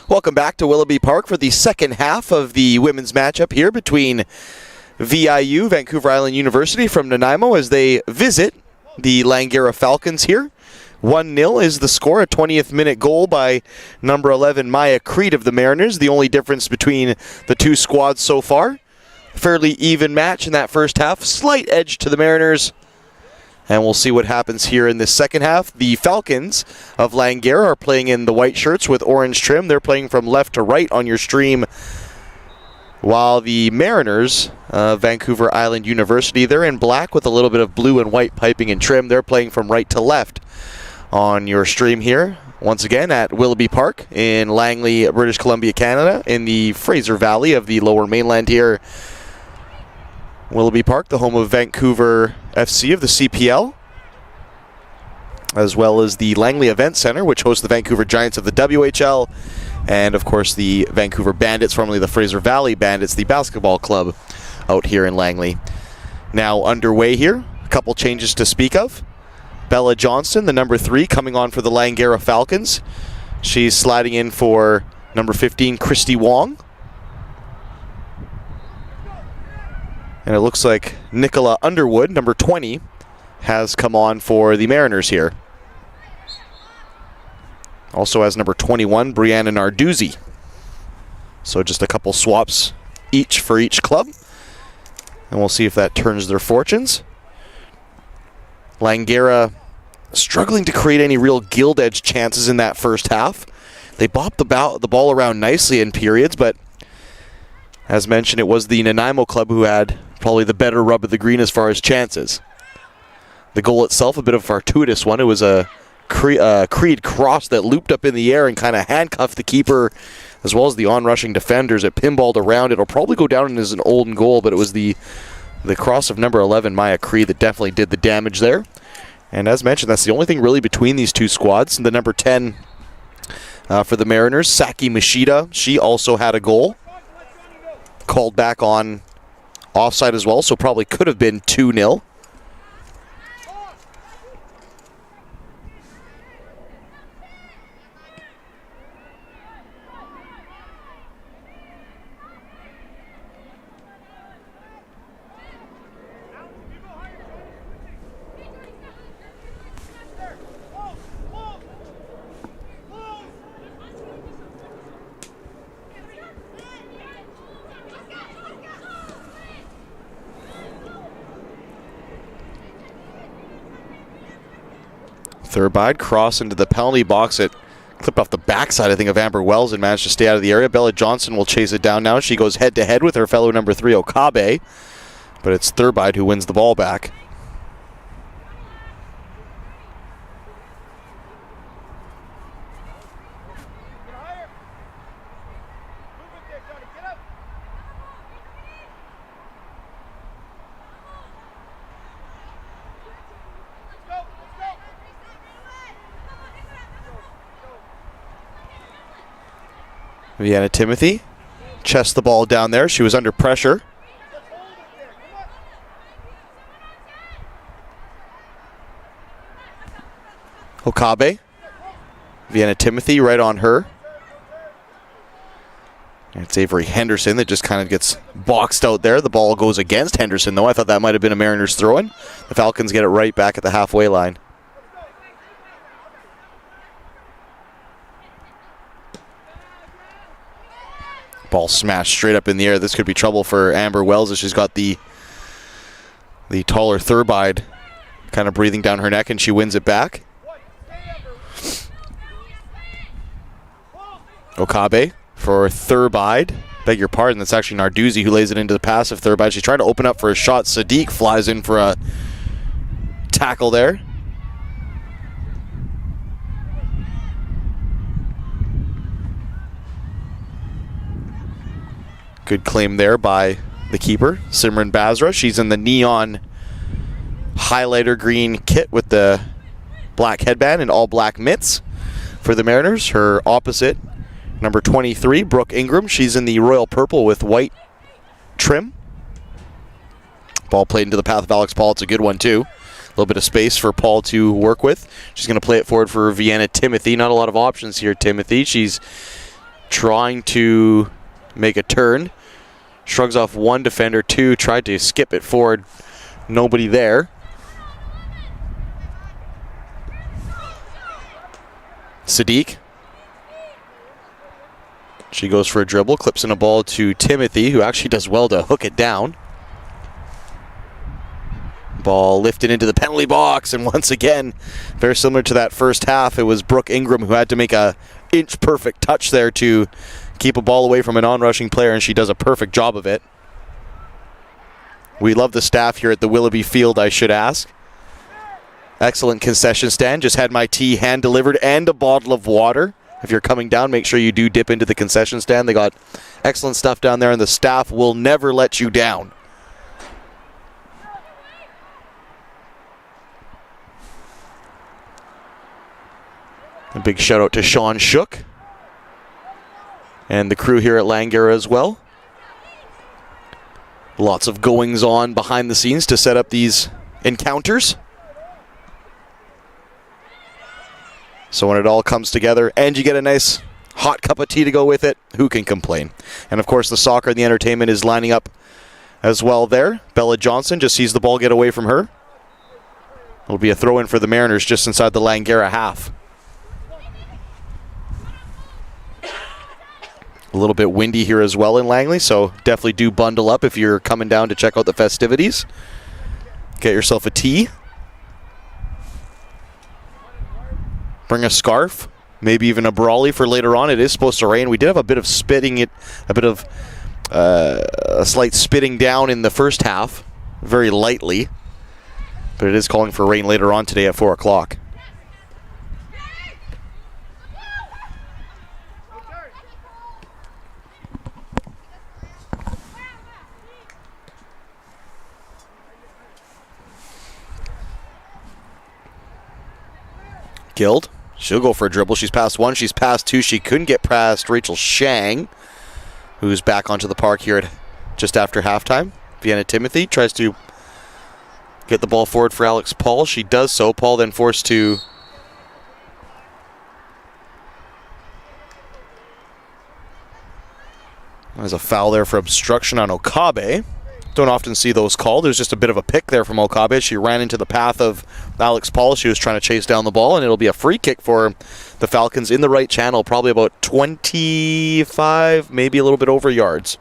Welcome back to Willoughby Park for the second half of the women's matchup here between VIU, Vancouver Island University, from Nanaimo as they visit the Langara Falcons here. 1-0 is the score, a 20th minute goal by number 11 Maya Creed of the Mariners. The only difference between the two squads so far. Fairly even match in that first half. Slight edge to the Mariners. And we'll see what happens here in this second half. The Falcons of Langara are playing in the white shirts with orange trim. They're playing from left to right on your stream. While the Mariners, Vancouver Island University, they're in black with a little bit of blue and white piping and trim. They're playing from right to left on your stream here. Once again at Willoughby Park in Langley, British Columbia, Canada, in the Fraser Valley of the Lower Mainland here. Willoughby Park, the home of Vancouver FC of the CPL, as well as the Langley Event Center, which hosts the Vancouver Giants of the WHL, and of course the Vancouver Bandits, formerly the Fraser Valley Bandits, the basketball club out here in Langley. Now underway here, a couple changes to speak of. Bella Johnston, the number 3, coming on for the Langara Falcons. She's sliding in for number 15, Christy Wong. And it looks like Nicola Underwood, number 20, has come on for the Mariners here. Also has number 21, Brianna Narduzzi. So just a couple swaps each for each club. And we'll see if that turns their fortunes. Langara struggling to create any real gilt edge chances in that first half. They bopped the ball around nicely in periods, but as mentioned, it was the Nanaimo club who had probably the better rub of the green as far as chances. The goal itself, a bit of a fortuitous one. It was a Creed cross that looped up in the air and kind of handcuffed the keeper as well as the on-rushing defenders. It pinballed around. It'll probably go down as an Olden goal, but it was the cross of number 11, Maya Creed, that definitely did the damage there. And as mentioned, that's the only thing really between these two squads. And the number 10 for the Mariners, Saki Mishida, she also had a goal. Called back on offside as well, so probably could have been 2-0. Thurbide cross into the penalty box. It clipped off the backside, I think, of Amber Wells and managed to stay out of the area. Bella Johnson will chase it down now. She goes head-to-head with her fellow number 3, Okabe. But it's Thurbide who wins the ball back. Vienna Timothy chests the ball down there. She was under pressure. Okabe. Vienna Timothy right on her. And it's Avery Henderson that just kind of gets boxed out there. The ball goes against Henderson, though. I thought that might have been a Mariners throw-in. The Falcons get it right back at the halfway line. Ball smashed straight up in the air. This could be trouble for Amber Wells as she's got the taller Thurbide kind of breathing down her neck, and she wins it back. Okabe for Thurbide. Beg your pardon, that's actually Narduzzi who lays it into the pass of Thurbide. She's trying to open up for a shot. Sadiq flies in for a tackle there. Good claim there by the keeper, Simran Basra. She's in the neon highlighter green kit with the black headband and all black mitts for the Mariners. Her opposite, number 23, Brooke Ingram. She's in the royal purple with white trim. Ball played into the path of Alex Paul. It's a good one, too. A little bit of space for Paul to work with. She's going to play it forward for Vienna Timothy. Not a lot of options here, Timothy. She's trying to make a turn. Shrugs off one defender, two, tried to skip it forward. Nobody there. Sadiq. She goes for a dribble, clips in a ball to Timothy, who actually does well to hook it down. Ball lifted into the penalty box, and once again, very similar to that first half, it was Brooke Ingram who had to make a inch-perfect touch there to keep a ball away from an on-rushing player, and she does a perfect job of it. We love the staff here at the Willoughby Field, I should ask. Excellent concession stand. Just had my tea hand-delivered and a bottle of water. If you're coming down, make sure you do dip into the concession stand. They got excellent stuff down there, and the staff will never let you down. A big shout out to Sean Shook and the crew here at Langara as well. Lots of goings on behind the scenes to set up these encounters. So when it all comes together and you get a nice hot cup of tea to go with it, who can complain? And of course the soccer and the entertainment is lining up as well there. Bella Johnson just sees the ball get away from her. It'll be a throw-in for the Mariners just inside the Langara half. A little bit windy here as well in Langley, so definitely do bundle up if you're coming down to check out the festivities. Get yourself a tea. Bring a scarf, maybe even a brolly for later on. It is supposed to rain. We did have a bit of a slight spitting down in the first half, very lightly, but it is calling for rain later on today at 4 o'clock. Guild. She'll go for a dribble. She's past one. She's past two. She couldn't get past Rachel Shang, who's back onto the park here at just after halftime. Vienna Timothy tries to get the ball forward for Alex Paul. She does so. Paul then forced to there's a foul there for obstruction on Okabe. Don't often see those called. There's just a bit of a pick there from Okabe. She ran into the path of Alex Paul. She was trying to chase down the ball, and it'll be a free kick for the Falcons in the right channel, probably about 25, maybe a little bit over yards.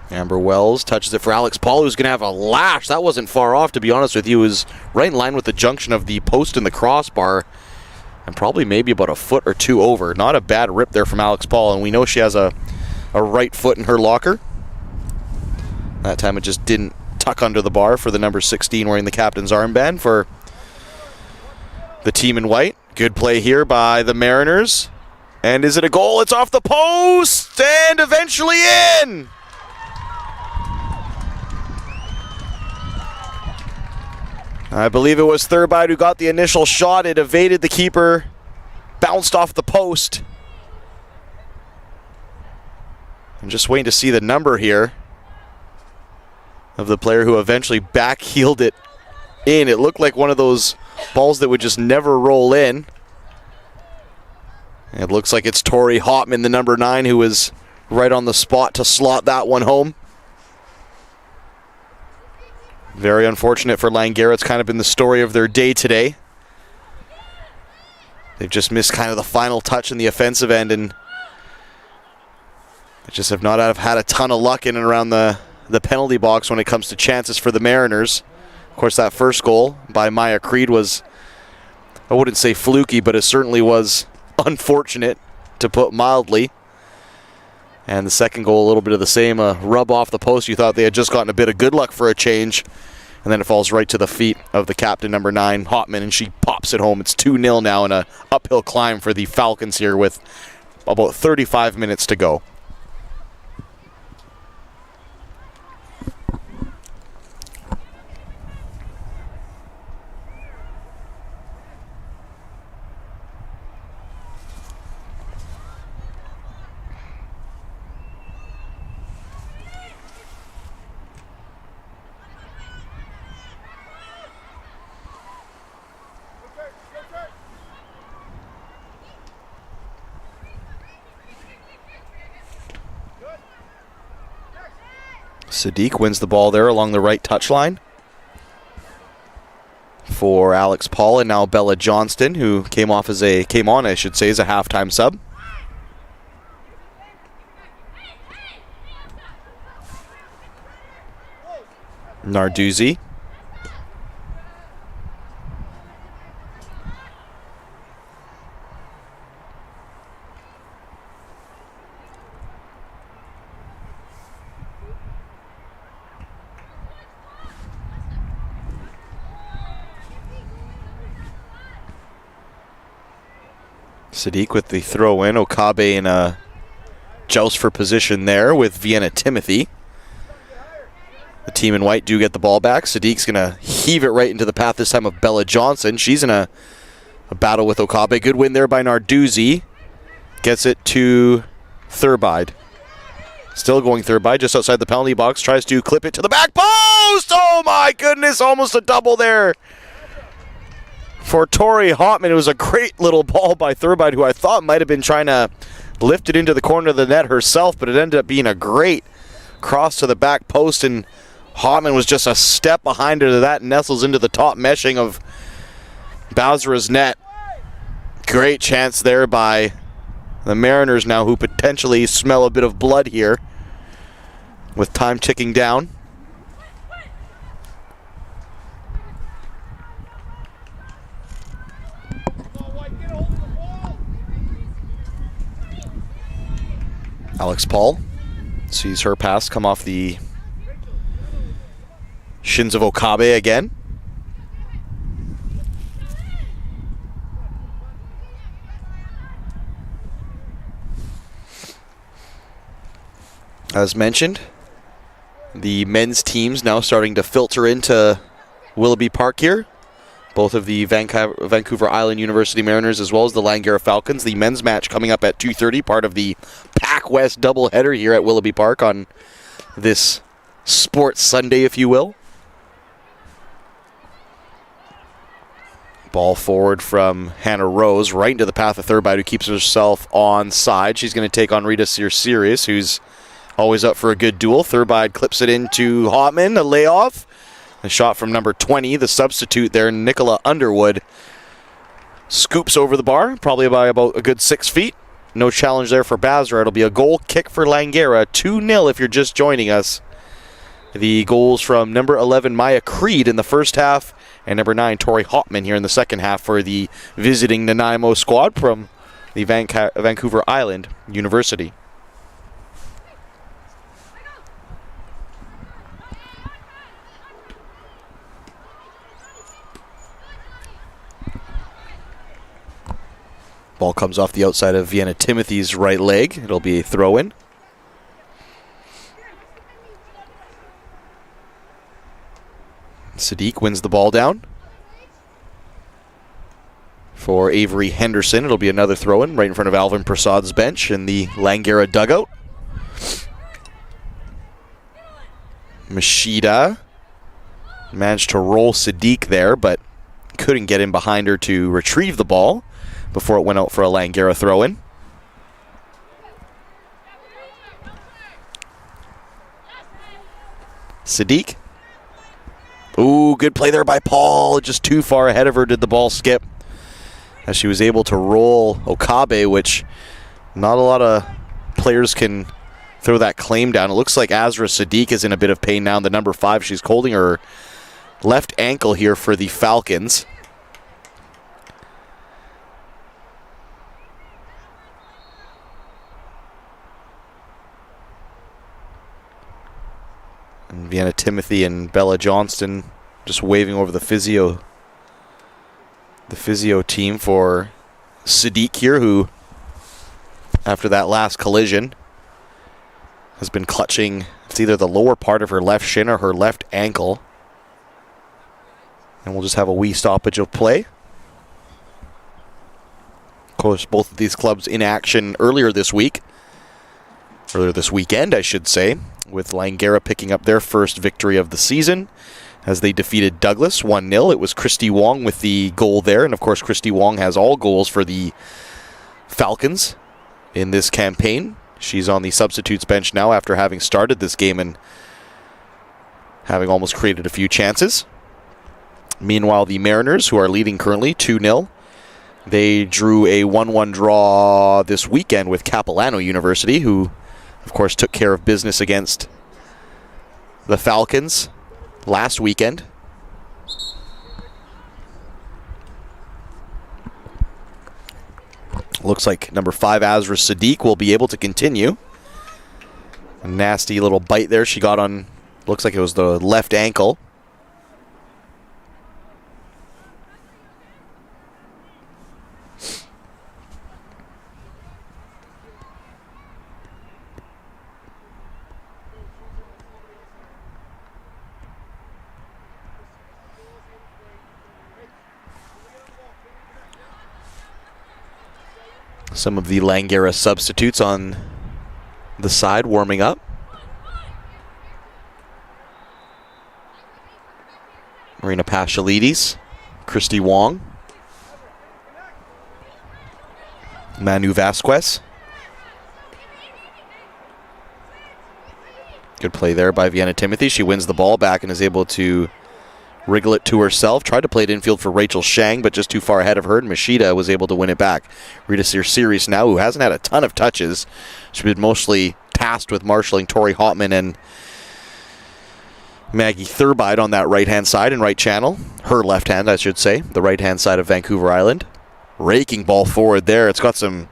Amber Wells touches it for Alex Paul, who's going to have a lash. That wasn't far off, to be honest with you. It was right in line with the junction of the post and the crossbar, and probably maybe about a foot or two over. Not a bad rip there from Alex Paul, and we know she has a right foot in her locker. That time it just didn't tuck under the bar for the number 16 wearing the captain's armband for the team in white. Good play here by the Mariners. And is it a goal? It's off the post and eventually in! I believe it was Thurbide who got the initial shot. It evaded the keeper, bounced off the post. I'm just waiting to see the number here of the player who eventually back-heeled it in. It looked like one of those balls that would just never roll in. It looks like it's Tori Hopman, the number 9, who was right on the spot to slot that one home. Very unfortunate for Langara. It's kind of been the story of their day today. They've just missed kind of the final touch in the offensive end, and they just have not had a ton of luck in and around the penalty box when it comes to chances for the Mariners. Of course, that first goal by Maya Creed was, I wouldn't say fluky, but it certainly was unfortunate, to put mildly. And the second goal, a little bit of the same, a rub off the post. You thought they had just gotten a bit of good luck for a change. And then it falls right to the feet of the captain, number 9, Hopman, and she pops it home. It's 2-0 now and an uphill climb for the Falcons here with about 35 minutes to go. Sadiq wins the ball there along the right touchline for Alex Paul, and now Bella Johnston, who came on, as a halftime sub. Narduzzi. Sadiq with the throw in. Okabe in a joust for position there with Vienna Timothy. The team in white do get the ball back. Sadiq's going to heave it right into the path this time of Bella Johnson. She's in a battle with Okabe. Good win there by Narduzzi. Gets it to Thurbide. Still going Thurbide just outside the penalty box. Tries to clip it to the back post. Oh my goodness, almost a double there for Tori Hotman. It was a great little ball by Thurbide, who I thought might have been trying to lift it into the corner of the net herself, but it ended up being a great cross to the back post, and Hotman was just a step behind her to that, nestles into the top meshing of Bowsera's net. Great chance there by the Mariners now, who potentially smell a bit of blood here with time ticking down. Alex Paul sees her pass come off the shins of Okabe again. As mentioned, the men's teams now starting to filter into Willoughby Park here. Both of the Vancouver Island University Mariners as well as the Langara Falcons. The men's match coming up at 2:30, part of the PACWEST doubleheader here at Willoughby Park on this Sports Sunday, if you will. Ball forward from Hannah Rose, right into the path of Thurbide, who keeps herself on side. She's going to take on Rita Sear-Sirius, who's always up for a good duel. Thurbide clips it into Hotman, a layoff. A shot from number 20, the substitute there, Nicola Underwood. Scoops over the bar, probably by about a good 6 feet. No challenge there for Basra. It'll be a goal kick for Langara. 2-0 if you're just joining us. The goals from number 11, Maya Creed in the first half, and number 9, Tori Hotman here in the second half for the visiting Nanaimo squad from the Vancouver Island University. Ball comes off the outside of Vienna Timothy's right leg. It'll be a throw-in. Sadiq wins the ball down. For Avery Henderson, it'll be another throw-in right in front of Alvin Prasad's bench in the Langara dugout. Mashida managed to roll Sadiq there, but couldn't get in behind her to retrieve the ball before it went out for a Langara throw-in. Sadiq. Ooh, good play there by Paul. Just too far ahead of her did the ball skip, as she was able to roll Okabe, which not a lot of players can throw that claim down. It looks like Azra Sadiq is in a bit of pain now. The number 5, she's holding her left ankle here for the Falcons. And Vienna Timothy and Bella Johnston just waving over the physio team for Sadiq here, who, after that last collision, has been clutching. It's either the lower part of her left shin or her left ankle. And we'll just have a wee stoppage of play. Of course, both of these clubs in action earlier this weekend, I should say, with Langara picking up their first victory of the season as they defeated Douglas 1-0. It was Christy Wong with the goal there, and of course Christy Wong has all goals for the Falcons in this campaign. She's on the substitutes bench now after having started this game and having almost created a few chances. Meanwhile, the Mariners, who are leading currently 2-0, they drew a 1-1 draw this weekend with Capilano University, who, of course, took care of business against the Falcons last weekend. Looks like number 5, Azra Sadiq, will be able to continue. A nasty little bite there she got on, looks like it was the left ankle. Some of the Langara substitutes on the side warming up. Marina Pashalides, Christy Wong, Manu Vasquez. Good play there by Vienna Timothy. She wins the ball back and is able to wriggle it to herself. Tried to play it infield for Rachel Shang, but just too far ahead of her, and Machida was able to win it back. Rita Sears now, who hasn't had a ton of touches. She's been mostly tasked with marshalling Tori Hotman and Maggie Thurbide on that right-hand side and right channel. Her left hand, I should say. The right-hand side of Vancouver Island. Raking ball forward there. It's got some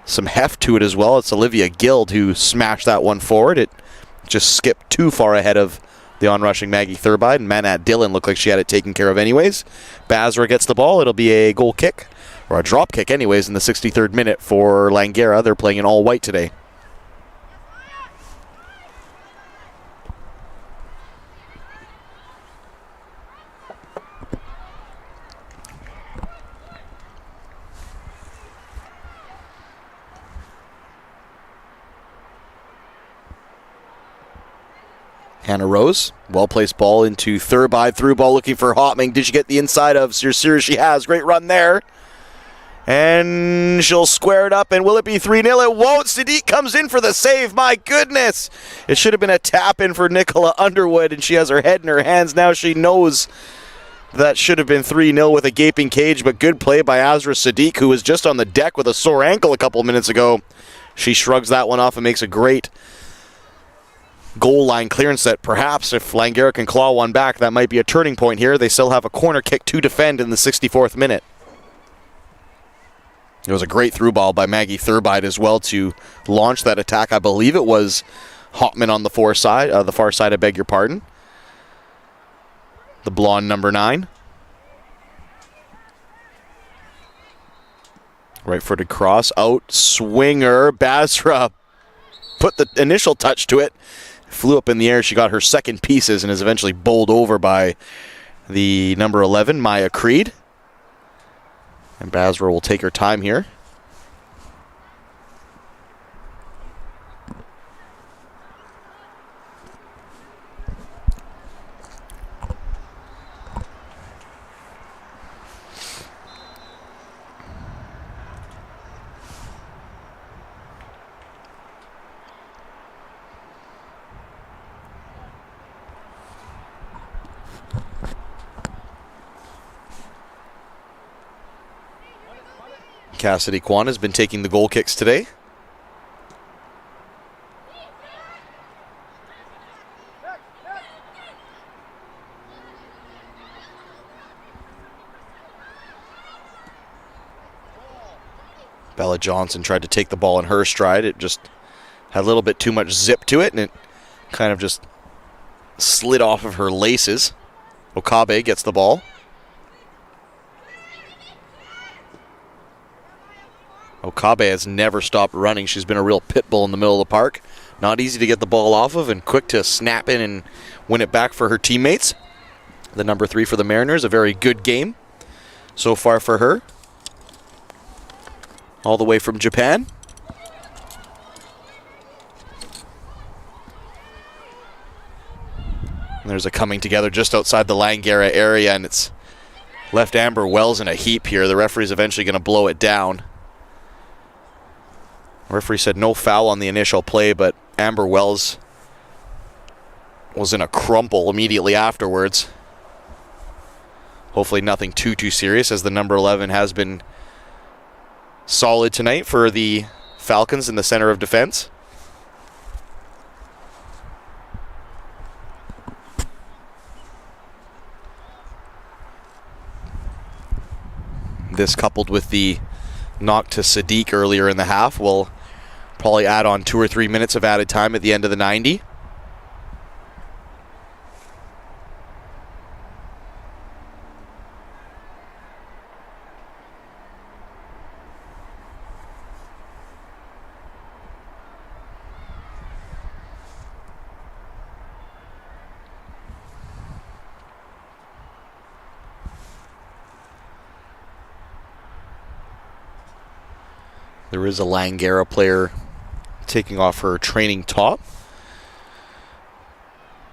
heft to it as well. It's Olivia Guild who smashed that one forward. It just skipped too far ahead of the onrushing Maggie Thurbide, and Manat Dillon looked like she had it taken care of anyways. Basra gets the ball. It'll be a goal kick, or a drop kick anyways, in the 63rd minute for Langara. They're playing in all white today. Hannah Rose, well-placed ball into Thurbide, through ball looking for Hotman. Did she get the inside of Sears? She has. Great run there. And she'll square it up, and will it be 3-0? It won't. Sadiq comes in for the save. My goodness. It should have been a tap-in for Nicola Underwood, and she has her head in her hands. Now she knows that should have been 3-0 with a gaping cage, but good play by Azra Sadiq, who was just on the deck with a sore ankle a couple minutes ago. She shrugs that one off and makes a great goal line clearance that perhaps if Langara can claw one back, that might be a turning point here. They still have a corner kick to defend in the 64th minute. It was a great through ball by Maggie Thurbide as well to launch that attack. I believe it was Hotman on the far side, I beg your pardon. The blonde number 9. Right-footed cross, out, swinger, Basra put the initial touch to it. Flew up in the air. She got her second pieces and is eventually bowled over by the number 11, Maya Creed. And Basra will take her time here. Cassidy Kwan has been taking the goal kicks today. Bella Johnson tried to take the ball in her stride. It just had a little bit too much zip to it, and it kind of just slid off of her laces. Okabe gets the ball. Okabe has never stopped running. She's been a real pit bull in the middle of the park. Not easy to get the ball off of, and quick to snap in and win it back for her teammates. The number 3 for the Mariners, a very good game so far for her. All the way from Japan. And there's a coming together just outside the Langara area, and it's left Amber Wells in a heap here. The referee's eventually going to blow it down. The referee said no foul on the initial play, but Amber Wells was in a crumple immediately afterwards. Hopefully nothing too serious, as the number 11 has been solid tonight for the Falcons in the center of defense. This, coupled with the knock to Sadiq earlier in the half, will probably add on 2 or 3 minutes of added time at the end of the 90. There is a Langara player taking off her training top.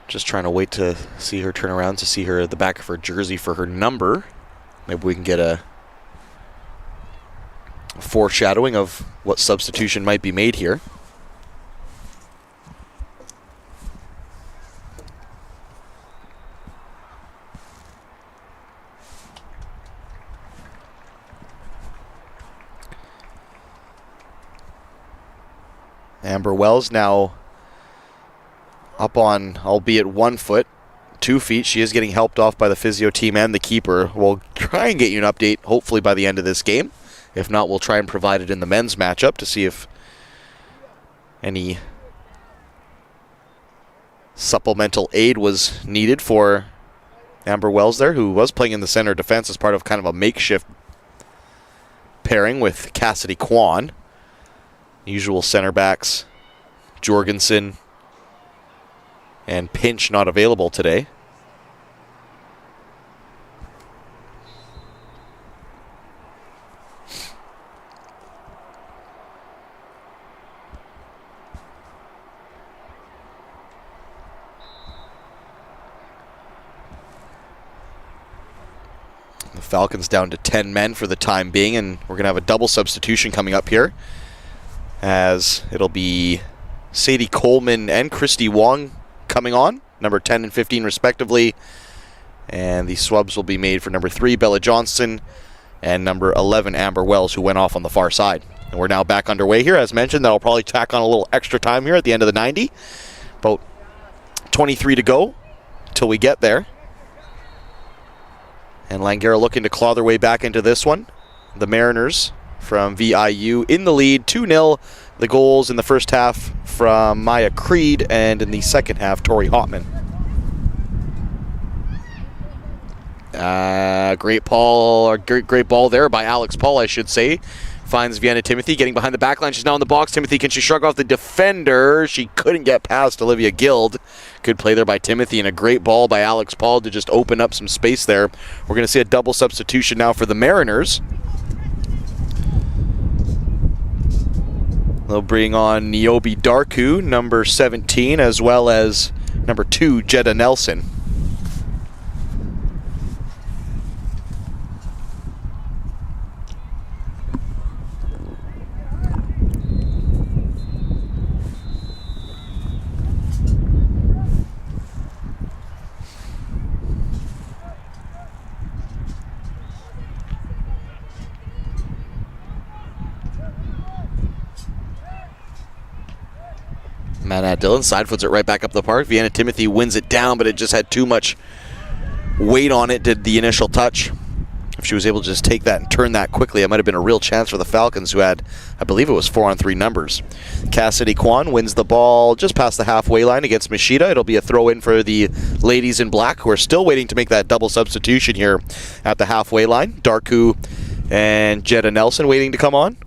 Just trying to wait to see her turn around to see her at the back of her jersey for her number. Maybe we can get a foreshadowing of what substitution might be made here. Amber Wells now up on, albeit 1 foot, 2 feet. She is getting helped off by the physio team and the keeper. We'll try and get you an update, hopefully by the end of this game. If not, we'll try and provide it in the men's matchup to see if any supplemental aid was needed for Amber Wells there, who was playing in the center defense as part of kind of a makeshift pairing with Cassidy Kwan. Usual center backs, Jorgensen and Pinch not available today. The Falcons down to 10 men for the time being, and we're going to have a double substitution coming up here, as it'll be Sadie Coleman and Christy Wong coming on, number 10 and 15 respectively. And the swabs will be made for number 3, Bella Johnson, and number 11, Amber Wells, who went off on the far side. And we're now back underway here. As mentioned, that'll probably tack on a little extra time here at the end of the 90. About 23 to go till we get there. And Langara looking to claw their way back into this one. The Mariners from VIU in the lead, 2-0. The goals in the first half from Maya Creed, and in the second half, Tori Hotman. Great ball there by Alex Paul, I should say. Finds Vienna Timothy getting behind the back line. She's now in the box. Timothy, can she shrug off the defender? She couldn't get past Olivia Guild. Good play there by Timothy, and a great ball by Alex Paul to just open up some space there. We're going to see a double substitution now for the Mariners. They'll bring on Niobe Darku, number 17, as well as number 2, Jetta Nelson. Matt Dillon side foots it right back up the park. Vienna Timothy wins it down, but it just had too much weight on it, did the initial touch. If she was able to just take that and turn that quickly, it might have been a real chance for the Falcons, who had, I believe it was 4-on-3 numbers. Cassidy Kwan wins the ball just past the halfway line against Mishita. It'll be a throw-in for the ladies in black, who are still waiting to make that double substitution here at the halfway line. Darku and Jetta Nelson waiting to come on.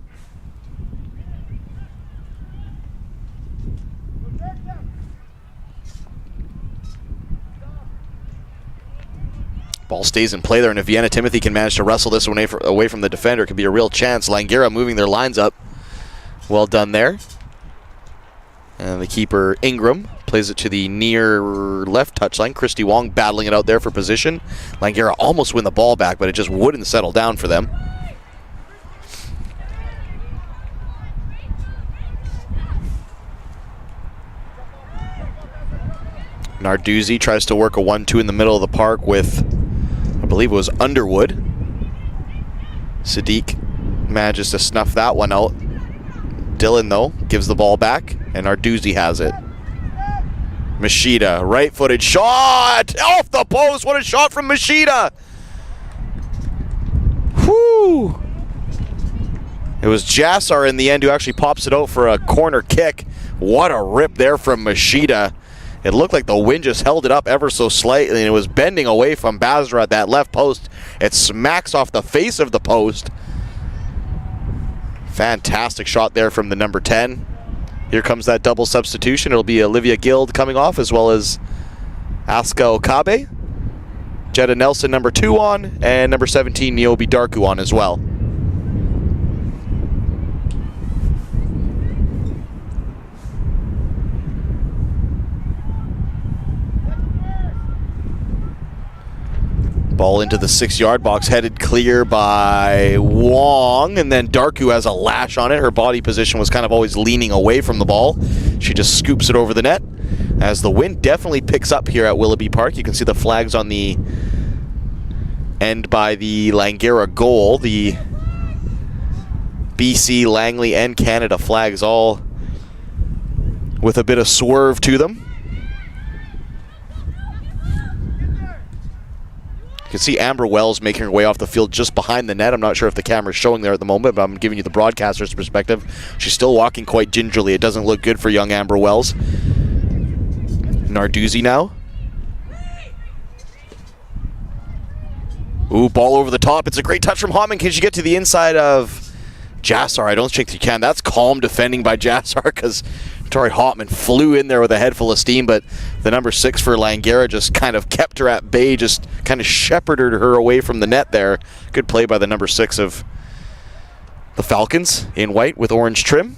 Ball stays in play there, and if Vienna Timothy can manage to wrestle this one away from the defender, it could be a real chance. Langara moving their lines up. Well done there. And the keeper, Ingram, plays it to the near left touchline. Christy Wong battling it out there for position. Langara almost win the ball back, but it just wouldn't settle down for them. Narduzzi tries to work a 1-2 in the middle of the park with, I believe it was Underwood. Sadiq manages to snuff that one out. Dylan, though, gives the ball back, and Narduzzi has it. Machida, right-footed shot! Off the post! What a shot from Machida! Whew! It was Jassar in the end who actually pops it out for a corner kick. What a rip there from Machida. It looked like the wind just held it up ever so slightly, and it was bending away from Basra at that left post. It smacks off the face of the post. Fantastic shot there from the number 10. Here comes that double substitution. It'll be Olivia Guild coming off, as well as Asuka Okabe. Jetta Nelson, number 2 on, and number 17, Niobe Darku on as well. Ball into the 6-yard box, headed clear by Wong, and then Darku has a lash on it. Her body position was kind of always leaning away from the ball. She just scoops it over the net. As the wind definitely picks up here at Willoughby Park. You can see the flags on the end by the Langara goal. The BC, Langley, and Canada flags all with a bit of swerve to them. You can see Amber Wells making her way off the field just behind the net. I'm not sure if the camera's showing there at the moment, but I'm giving you the broadcaster's perspective. She's still walking quite gingerly. It doesn't look good for young Amber Wells. Narduzzi now. Ooh, ball over the top. It's a great touch from Hotman. Can she get to the inside of Jassar? I don't think she can. That's calm defending by Jassar, because Tori Hotman flew in there with a head full of steam, but the number 6 for Langara just kind of kept her at bay, just kind of shepherded her away from the net there. Good play by the number 6 of the Falcons in white with orange trim.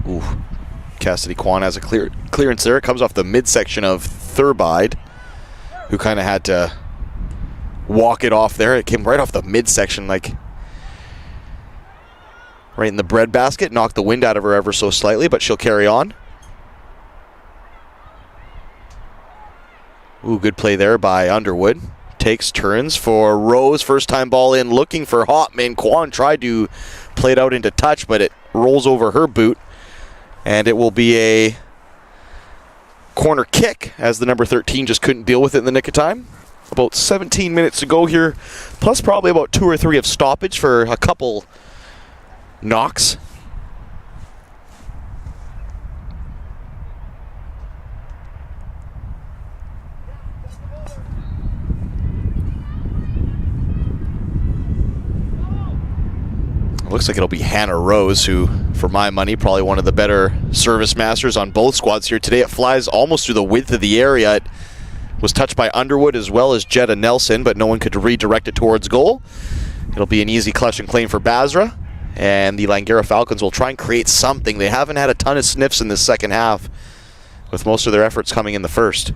Ooh, Cassidy Kwan has a clearance there. It comes off the midsection of Thurbide, who kind of had to walk it off there. It came right off the midsection, like right in the breadbasket. Knocked the wind out of her ever so slightly, but she'll carry on. Ooh, good play there by Underwood. Takes turns for Rose. First time ball in, looking for Hotman. Kwan tried to play it out into touch, but it rolls over her boot. And it will be a corner kick, as the number 13 just couldn't deal with it in the nick of time. About 17 minutes to go here, plus probably about 2 or 3 of stoppage for a couple knocks. It looks like it'll be Hannah Rose, who, for my money, probably one of the better service masters on both squads here today. It flies almost through the width of the area. It was touched by Underwood as well as Jetta Nelson, but no one could redirect it towards goal. It'll be an easy clutch and claim for Basra, and the Langara Falcons will try and create something. They haven't had a ton of sniffs in the second half, with most of their efforts coming in the first.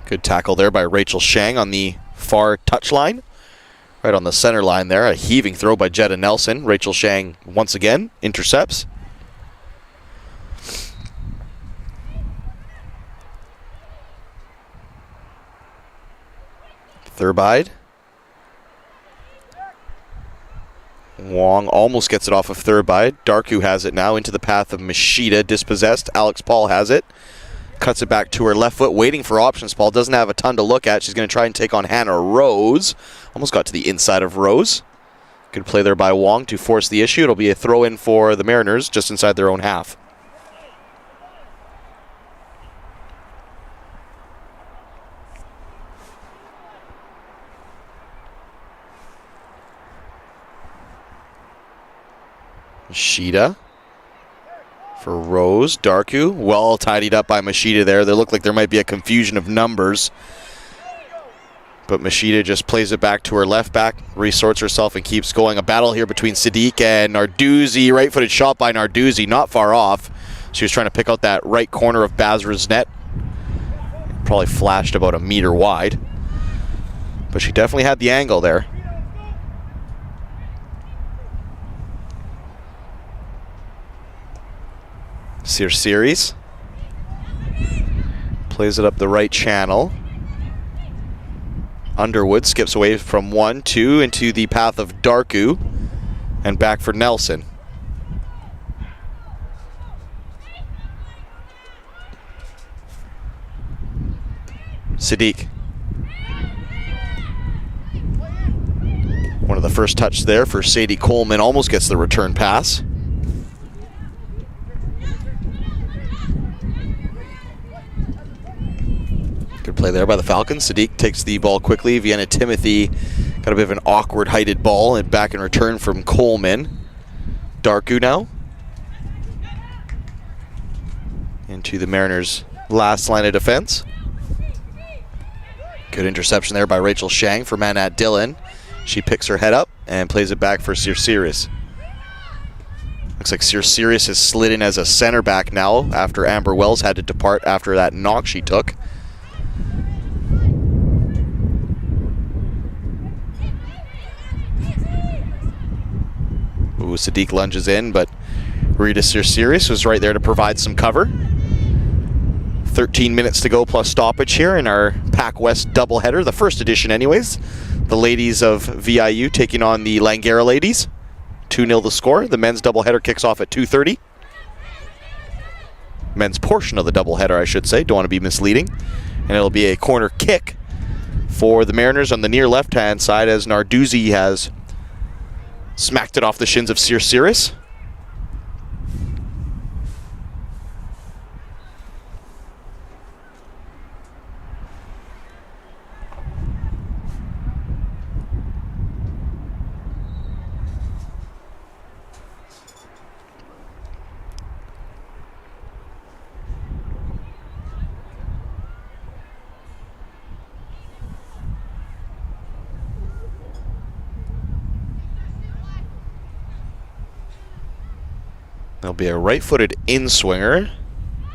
Good tackle there by Rachel Shang on the far touchline. Right on the center line there. A heaving throw by Jetta Nelson. Rachel Shang once again intercepts. Thurbide. Wong almost gets it off of Thurbide. Darku has it now into the path of Machida. Dispossessed. Alex Paul has it. Cuts it back to her left foot, waiting for options. Paul doesn't have a ton to look at. She's going to try and take on Hannah Rose. Almost got to the inside of Rose. Good play there by Wong to force the issue. It'll be a throw-in for the Mariners just inside their own half. Machida for Rose. Darku, well tidied up by Machida there. They look like there might be a confusion of numbers. But Machida just plays it back to her left back, resorts herself and keeps going. A battle here between Sadiq and Narduzzi. Right-footed shot by Narduzzi, not far off. She was trying to pick out that right corner of Basra's net. Probably flashed about a meter wide. But she definitely had the angle there. Series plays it up the right channel. Underwood skips away from 1-2 into the path of Darku and back for Nelson. Sadiq. One of the first touches there for Sadie Coleman, almost gets the return pass. Good play there by the Falcons. Sadiq takes the ball quickly. Vienna Timothy got a bit of an awkward heighted ball and back in return from Coleman. Darku now. Into the Mariners' last line of defense. Good interception there by Rachel Shang for Manat Dillon. She picks her head up and plays it back for Sears. Looks like Sears has slid in as a center back now after Amber Wells had to depart after that knock she took. Ooh, Sadiq lunges in, but Rita Sears was right there to provide some cover. 13 minutes to go plus stoppage here in our PACWEST doubleheader, the first edition anyways. The ladies of VIU taking on the Langara ladies. 2-0 the score. The men's doubleheader kicks off at 2:30. Men's portion of the doubleheader, I should say. Don't want to be misleading. And it'll be a corner kick for the Mariners on the near left-hand side as Narduzzi has smacked it off the shins of Sears. There'll be a right-footed in-swinger.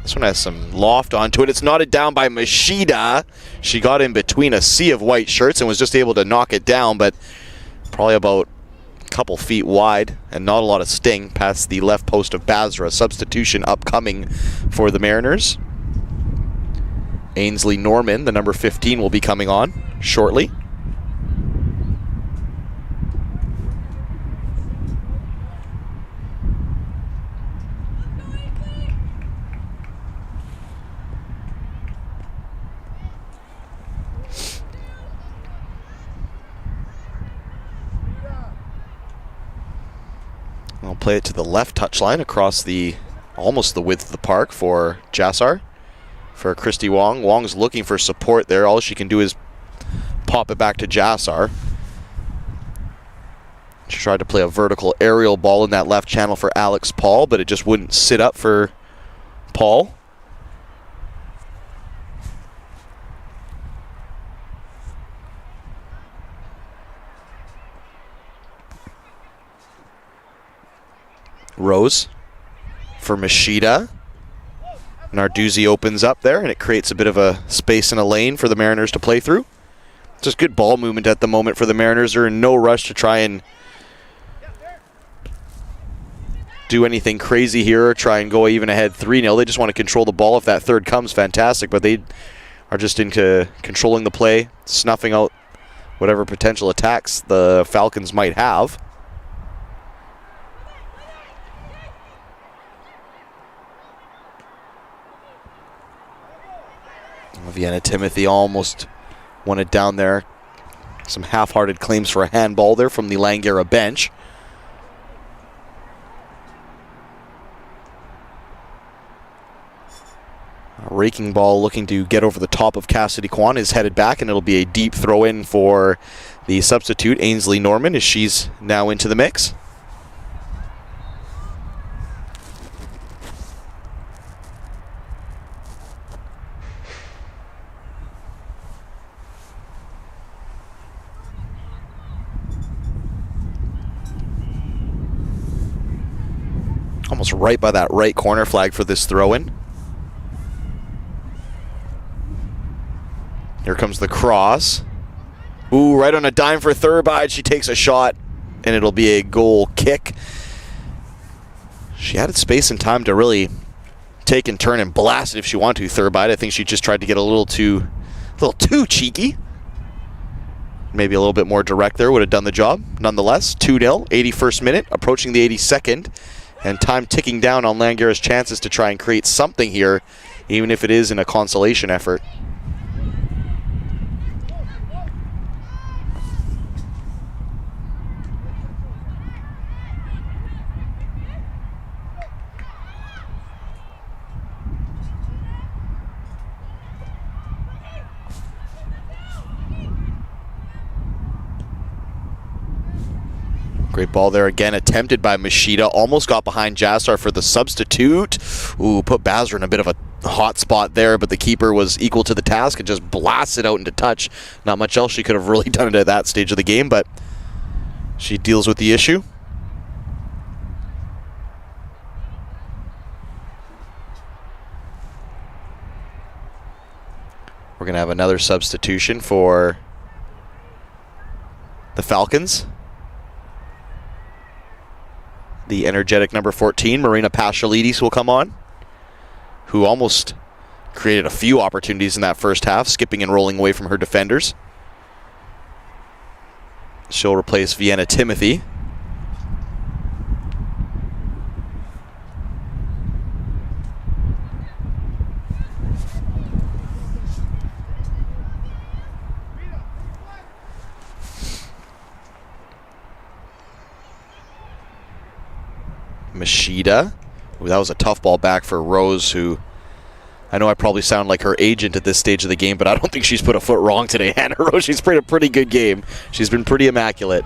This one has some loft onto it. It's knotted down by Machida. She got in between a sea of white shirts and was just able to knock it down, but probably about a couple feet wide and not a lot of sting past the left post of Basra. Substitution upcoming for the Mariners. Ainsley Norman, the number 15, will be coming on shortly. I'll play it to the left touchline across the almost the width of the park for Jassar. For Christy Wong. Wong's looking for support there. All she can do is pop it back to Jassar. She tried to play a vertical aerial ball in that left channel for Alex Paul, but it just wouldn't sit up for Paul. Rose for Machida. Narduzzi opens up there, and it creates a bit of a space in a lane for the Mariners to play through. Just good ball movement at the moment for the Mariners. They're in no rush to try and do anything crazy here or try and go even ahead 3-0. They just want to control the ball. If that third comes, fantastic, but they are just into controlling the play, snuffing out whatever potential attacks the Falcons might have. Vienna Timothy almost won it down there. Some half-hearted claims for a handball there from the Langara bench. A raking ball looking to get over the top of Cassidy Kwan is headed back, and it'll be a deep throw in for the substitute, Ainsley Norman, as she's now into the mix. Almost right by that right corner flag for this throw-in. Here comes the cross. Ooh, right on a dime for Thurbide. She takes a shot, and it'll be a goal kick. She had space and time to really take and turn and blast it if she wanted to, Thurbide. I think she just tried to get a little too cheeky. Maybe a little bit more direct there would have done the job. Nonetheless, 2-0, 81st minute, approaching the 82nd, and time ticking down on Langara's chances to try and create something here, even if it is in a consolation effort. Great ball there again, attempted by Machida. Almost got behind Jassar for the substitute. Ooh, put Bazar in a bit of a hot spot there, but the keeper was equal to the task and just blasted out into touch. Not much else she could have really done at that stage of the game, but she deals with the issue. We're going to have another substitution for the Falcons. The energetic number 14, Marina Pashalides, will come on, who almost created a few opportunities in that first half, skipping and rolling away from her defenders. She'll replace Vienna Timothy. Machida. Ooh, that was a tough ball back for Rose, who I know I probably sound like her agent at this stage of the game, but I don't think she's put a foot wrong today. Hannah Rose, she's played a pretty good game. She's been pretty immaculate.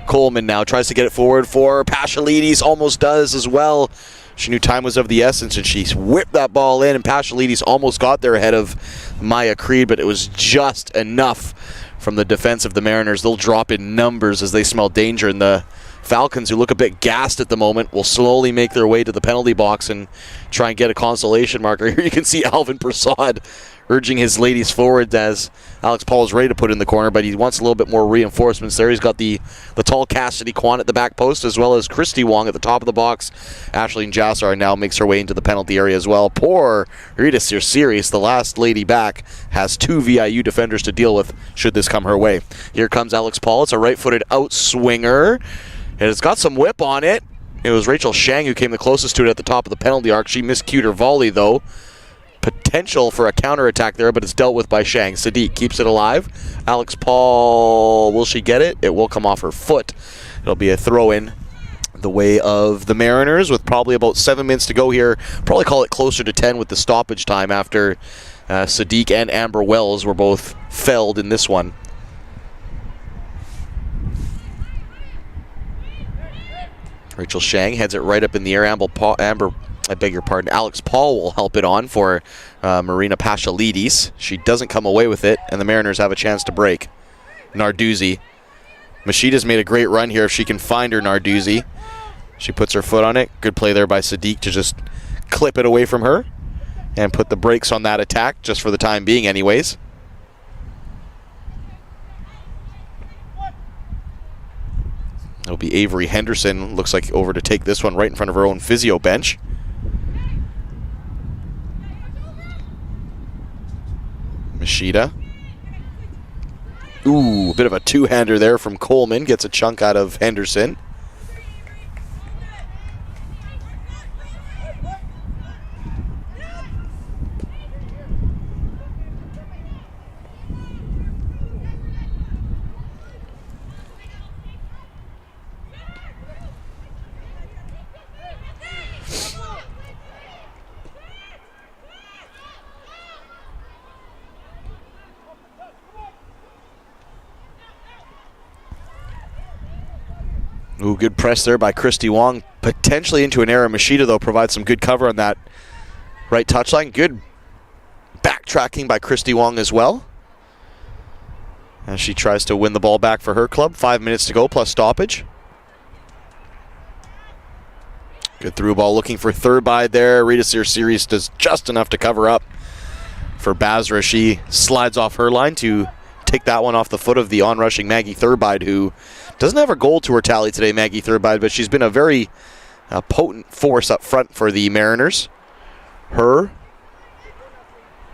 Coleman now tries to get it forward for Pashalides, almost does as well. She knew time was of the essence, and she whipped that ball in, and Pashalides almost got there ahead of Maya Creed, but it was just enough from the defense of the Mariners. They'll drop in numbers as they smell danger, and the Falcons, who look a bit gassed at the moment, will slowly make their way to the penalty box and try and get a consolation marker. Here you can see Alvin Prasad urging his ladies forward as Alex Paul is ready to put in the corner, but he wants a little bit more reinforcements there. He's got the tall Cassidy Kwan at the back post, as well as Christy Wong at the top of the box. Ashley Jassar now makes her way into the penalty area as well. Poor Rita Sirius, the last lady back, has two VIU defenders to deal with should this come her way. Here comes Alex Paul. It's a right-footed outswinger. And it's got some whip on it. It was Rachel Shang who came the closest to it at the top of the penalty arc. She miscued her volley, though. Potential for a counterattack there, but it's dealt with by Shang. Sadiq keeps it alive. Alex Paul, will she get it? It will come off her foot. It'll be a throw-in the way of the Mariners with probably about 7 minutes to go here. Probably call it closer to 10 with the stoppage time after Sadiq and Amber Wells were both felled in this one. Rachel Shang heads it right up in the air. Alex Paul will help it on for Marina Pashalides. She doesn't come away with it, and the Mariners have a chance to break. Narduzzi. Machida's made a great run here if she can find her Narduzzi. She puts her foot on it. Good play there by Sadiq to just clip it away from her and put the brakes on that attack, just for the time being anyways. It'll be Avery Henderson, looks like over to take this one right in front of her own physio bench. Machida. Ooh, a bit of a two-hander there from Coleman. Gets a chunk out of Henderson. Ooh, good press there by Christy Wong. Potentially into an error. Machida, though, provides some good cover on that right touchline. Good backtracking by Christy Wong as well, as she tries to win the ball back for her club. 5 minutes to go plus stoppage. Good through ball looking for Thurbide there. Rita Series does just enough to cover up for Basra. She slides off her line to take that one off the foot of the on-rushing Maggie Thurbide, who doesn't have a goal to her tally today, Maggie Thurbide, but she's been a very potent force up front for the Mariners. Her,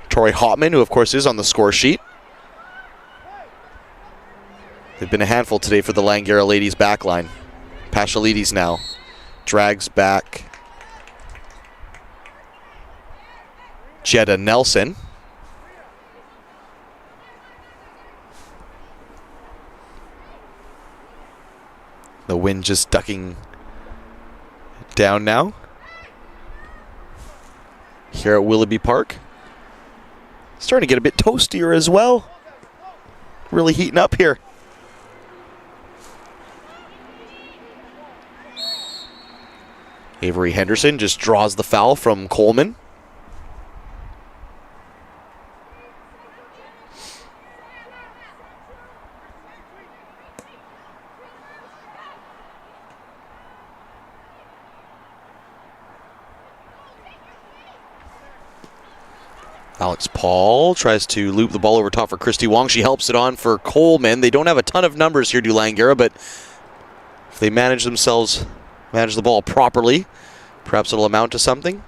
Tori Hotman, who of course is on the score sheet. They've been a handful today for the Langara ladies backline. Pashalides now drags back Jetta Nelson. The wind just ducking down now here at Willoughby Park. Starting to get a bit toastier as well. Really heating up here. Avery Henderson just draws the foul from Coleman. Alex Paul tries to loop the ball over top for Christy Wong. She helps it on for Coleman. They don't have a ton of numbers here, do Langara, but if they manage the ball properly, perhaps it'll amount to something.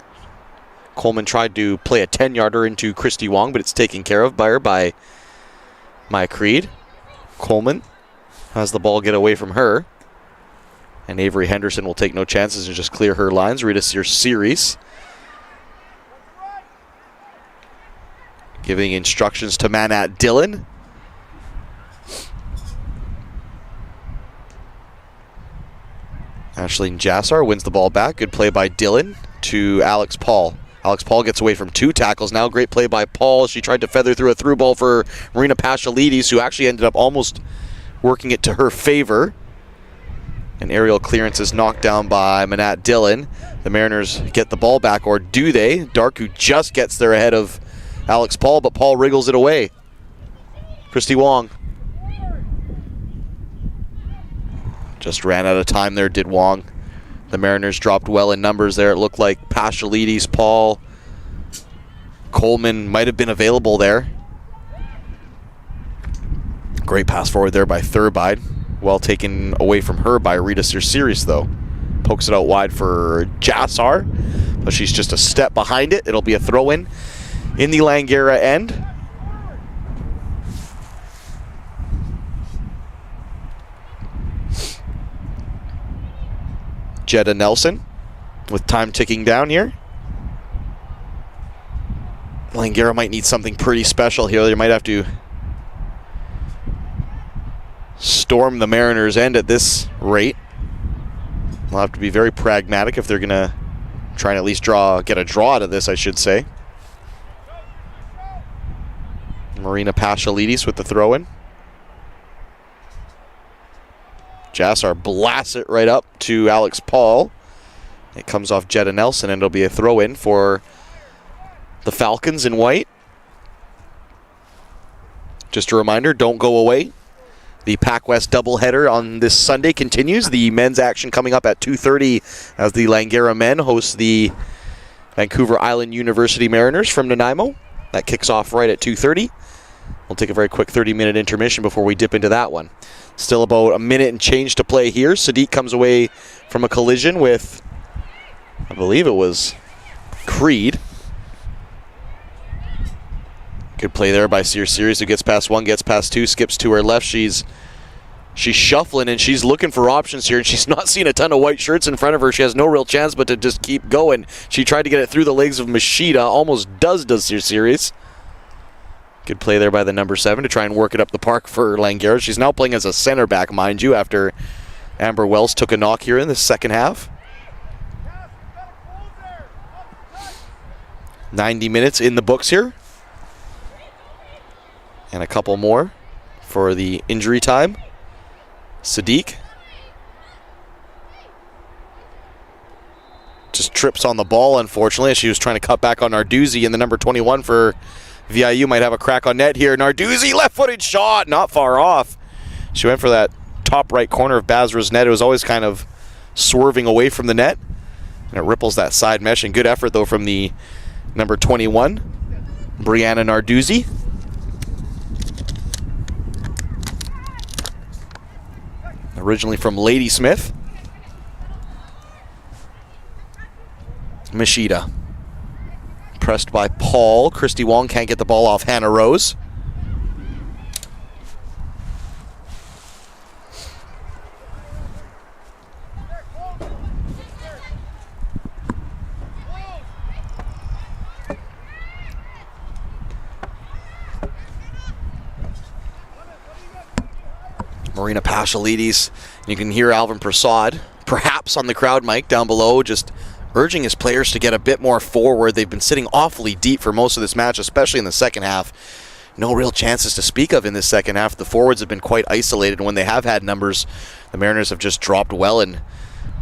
Coleman tried to play a 10-yarder into Christy Wong, but it's taken care of by Maya Creed. Coleman has the ball get away from her, and Avery Henderson will take no chances and just clear her lines. Rita Series giving instructions to Manat Dillon. Ashleen Jassar wins the ball back. Good play by Dillon to Alex Paul. Alex Paul gets away from 2 tackles. Now great play by Paul. She tried to feather through a through ball for Marina Pashalides, who actually ended up almost working it to her favor. An aerial clearance is knocked down by Manat Dillon. The Mariners get the ball back, or do they? Darku just gets there ahead of Alex Paul, but Paul wriggles it away. Christy Wong. Just ran out of time there, did Wong. The Mariners dropped well in numbers there. It looked like Pashalides, Paul, Coleman might have been available there. Great pass forward there by Thurbide. Well taken away from her by Rita Series, though. Pokes it out wide for Jassar, but she's just a step behind it. It'll be a throw-in in the Langara end. Jetta Nelson with time ticking down here. Langara might need something pretty special here. They might have to storm the Mariners' end at this rate. They'll have to be very pragmatic if they're going to try and at least get a draw out of this, I should say. Marina Pashalides with the throw-in. Jassar blasts it right up to Alex Paul. It comes off Jetta Nelson, and it'll be a throw-in for the Falcons in white. Just a reminder, don't go away. The PACWEST doubleheader on this Sunday continues. The men's action coming up at 2:30 as the Langara men host the Vancouver Island University Mariners from Nanaimo. That kicks off right at 2:30. We'll take a very quick 30-minute intermission before we dip into that one. Still about a minute and change to play here. Sadiq comes away from a collision with, I believe it was Creed. Good play there by Sears, who gets past 1, gets past 2, skips to her left. She's shuffling and she's looking for options here, and she's not seeing a ton of white shirts in front of her. She has no real chance but to just keep going. She tried to get it through the legs of Machida, almost does Sears. Good play there by the number 7 to try and work it up the park for Langara. She's now playing as a center back, mind you, after Amber Wells took a knock here in the second half. 90 minutes in the books here. And a couple more for the injury time. Sadiq just trips on the ball, unfortunately. She was trying to cut back on Narduzzi, and the number 21 for VIU might have a crack on net here. Narduzzi, left-footed shot, not far off. She went for that top right corner of Basra's net. It was always kind of swerving away from the net. And it ripples that side mesh, and good effort though from the number 21, Brianna Narduzzi. Originally from Ladysmith. Machida. Pressed by Paul. Christy Wong can't get the ball off Hannah Rose. Marina Pashalides. You can hear Alvin Prasad, perhaps on the crowd mic down below, just urging his players to get a bit more forward. They've been sitting awfully deep for most of this match, especially in the second half. No real chances to speak of in this second half. The forwards have been quite isolated, and when they have had numbers, the Mariners have just dropped well and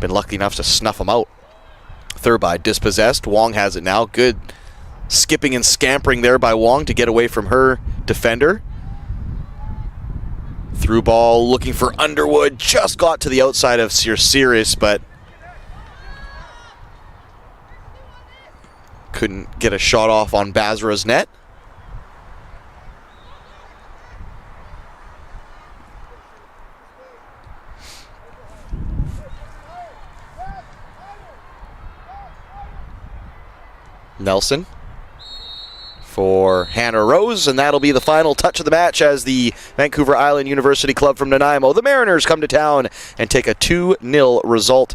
been lucky enough to snuff them out. Thurbide dispossessed. Wong has it now. Good skipping and scampering there by Wong to get away from her defender. Through ball looking for Underwood. Just got to the outside of Sirius, but couldn't get a shot off on Basra's net. Nelson for Hannah Rose, and that'll be the final touch of the match as the Vancouver Island University Club from Nanaimo, the Mariners, come to town and take a 2-0 result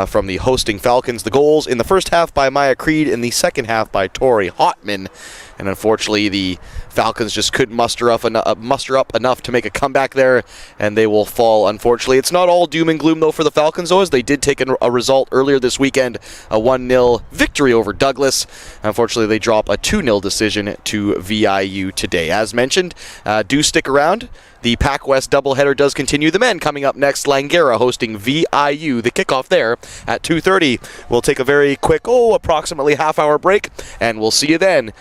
from the hosting Falcons. The goals in the first half by Maya Creed, in the second half by Tori Hotman. And unfortunately, the Falcons just couldn't muster up enough to make a comeback there, and they will fall, unfortunately. It's not all doom and gloom, though, for the Falcons, though, as they did take a result earlier this weekend, a 1-0 victory over Douglas. Unfortunately, they drop a 2-0 decision to VIU today. As mentioned, do stick around. The PACWEST doubleheader does continue. The men coming up next, Langara hosting VIU. The kickoff there at 2:30. We'll take a very quick, approximately half-hour break, and we'll see you then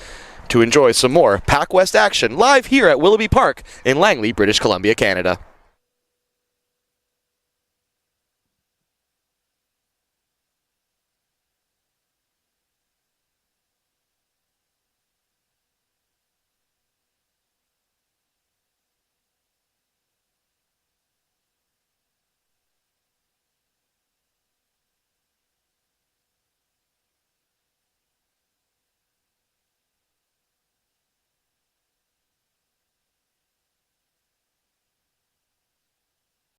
to enjoy some more PACWEST action live here at Willoughby Park in Langley, British Columbia, Canada.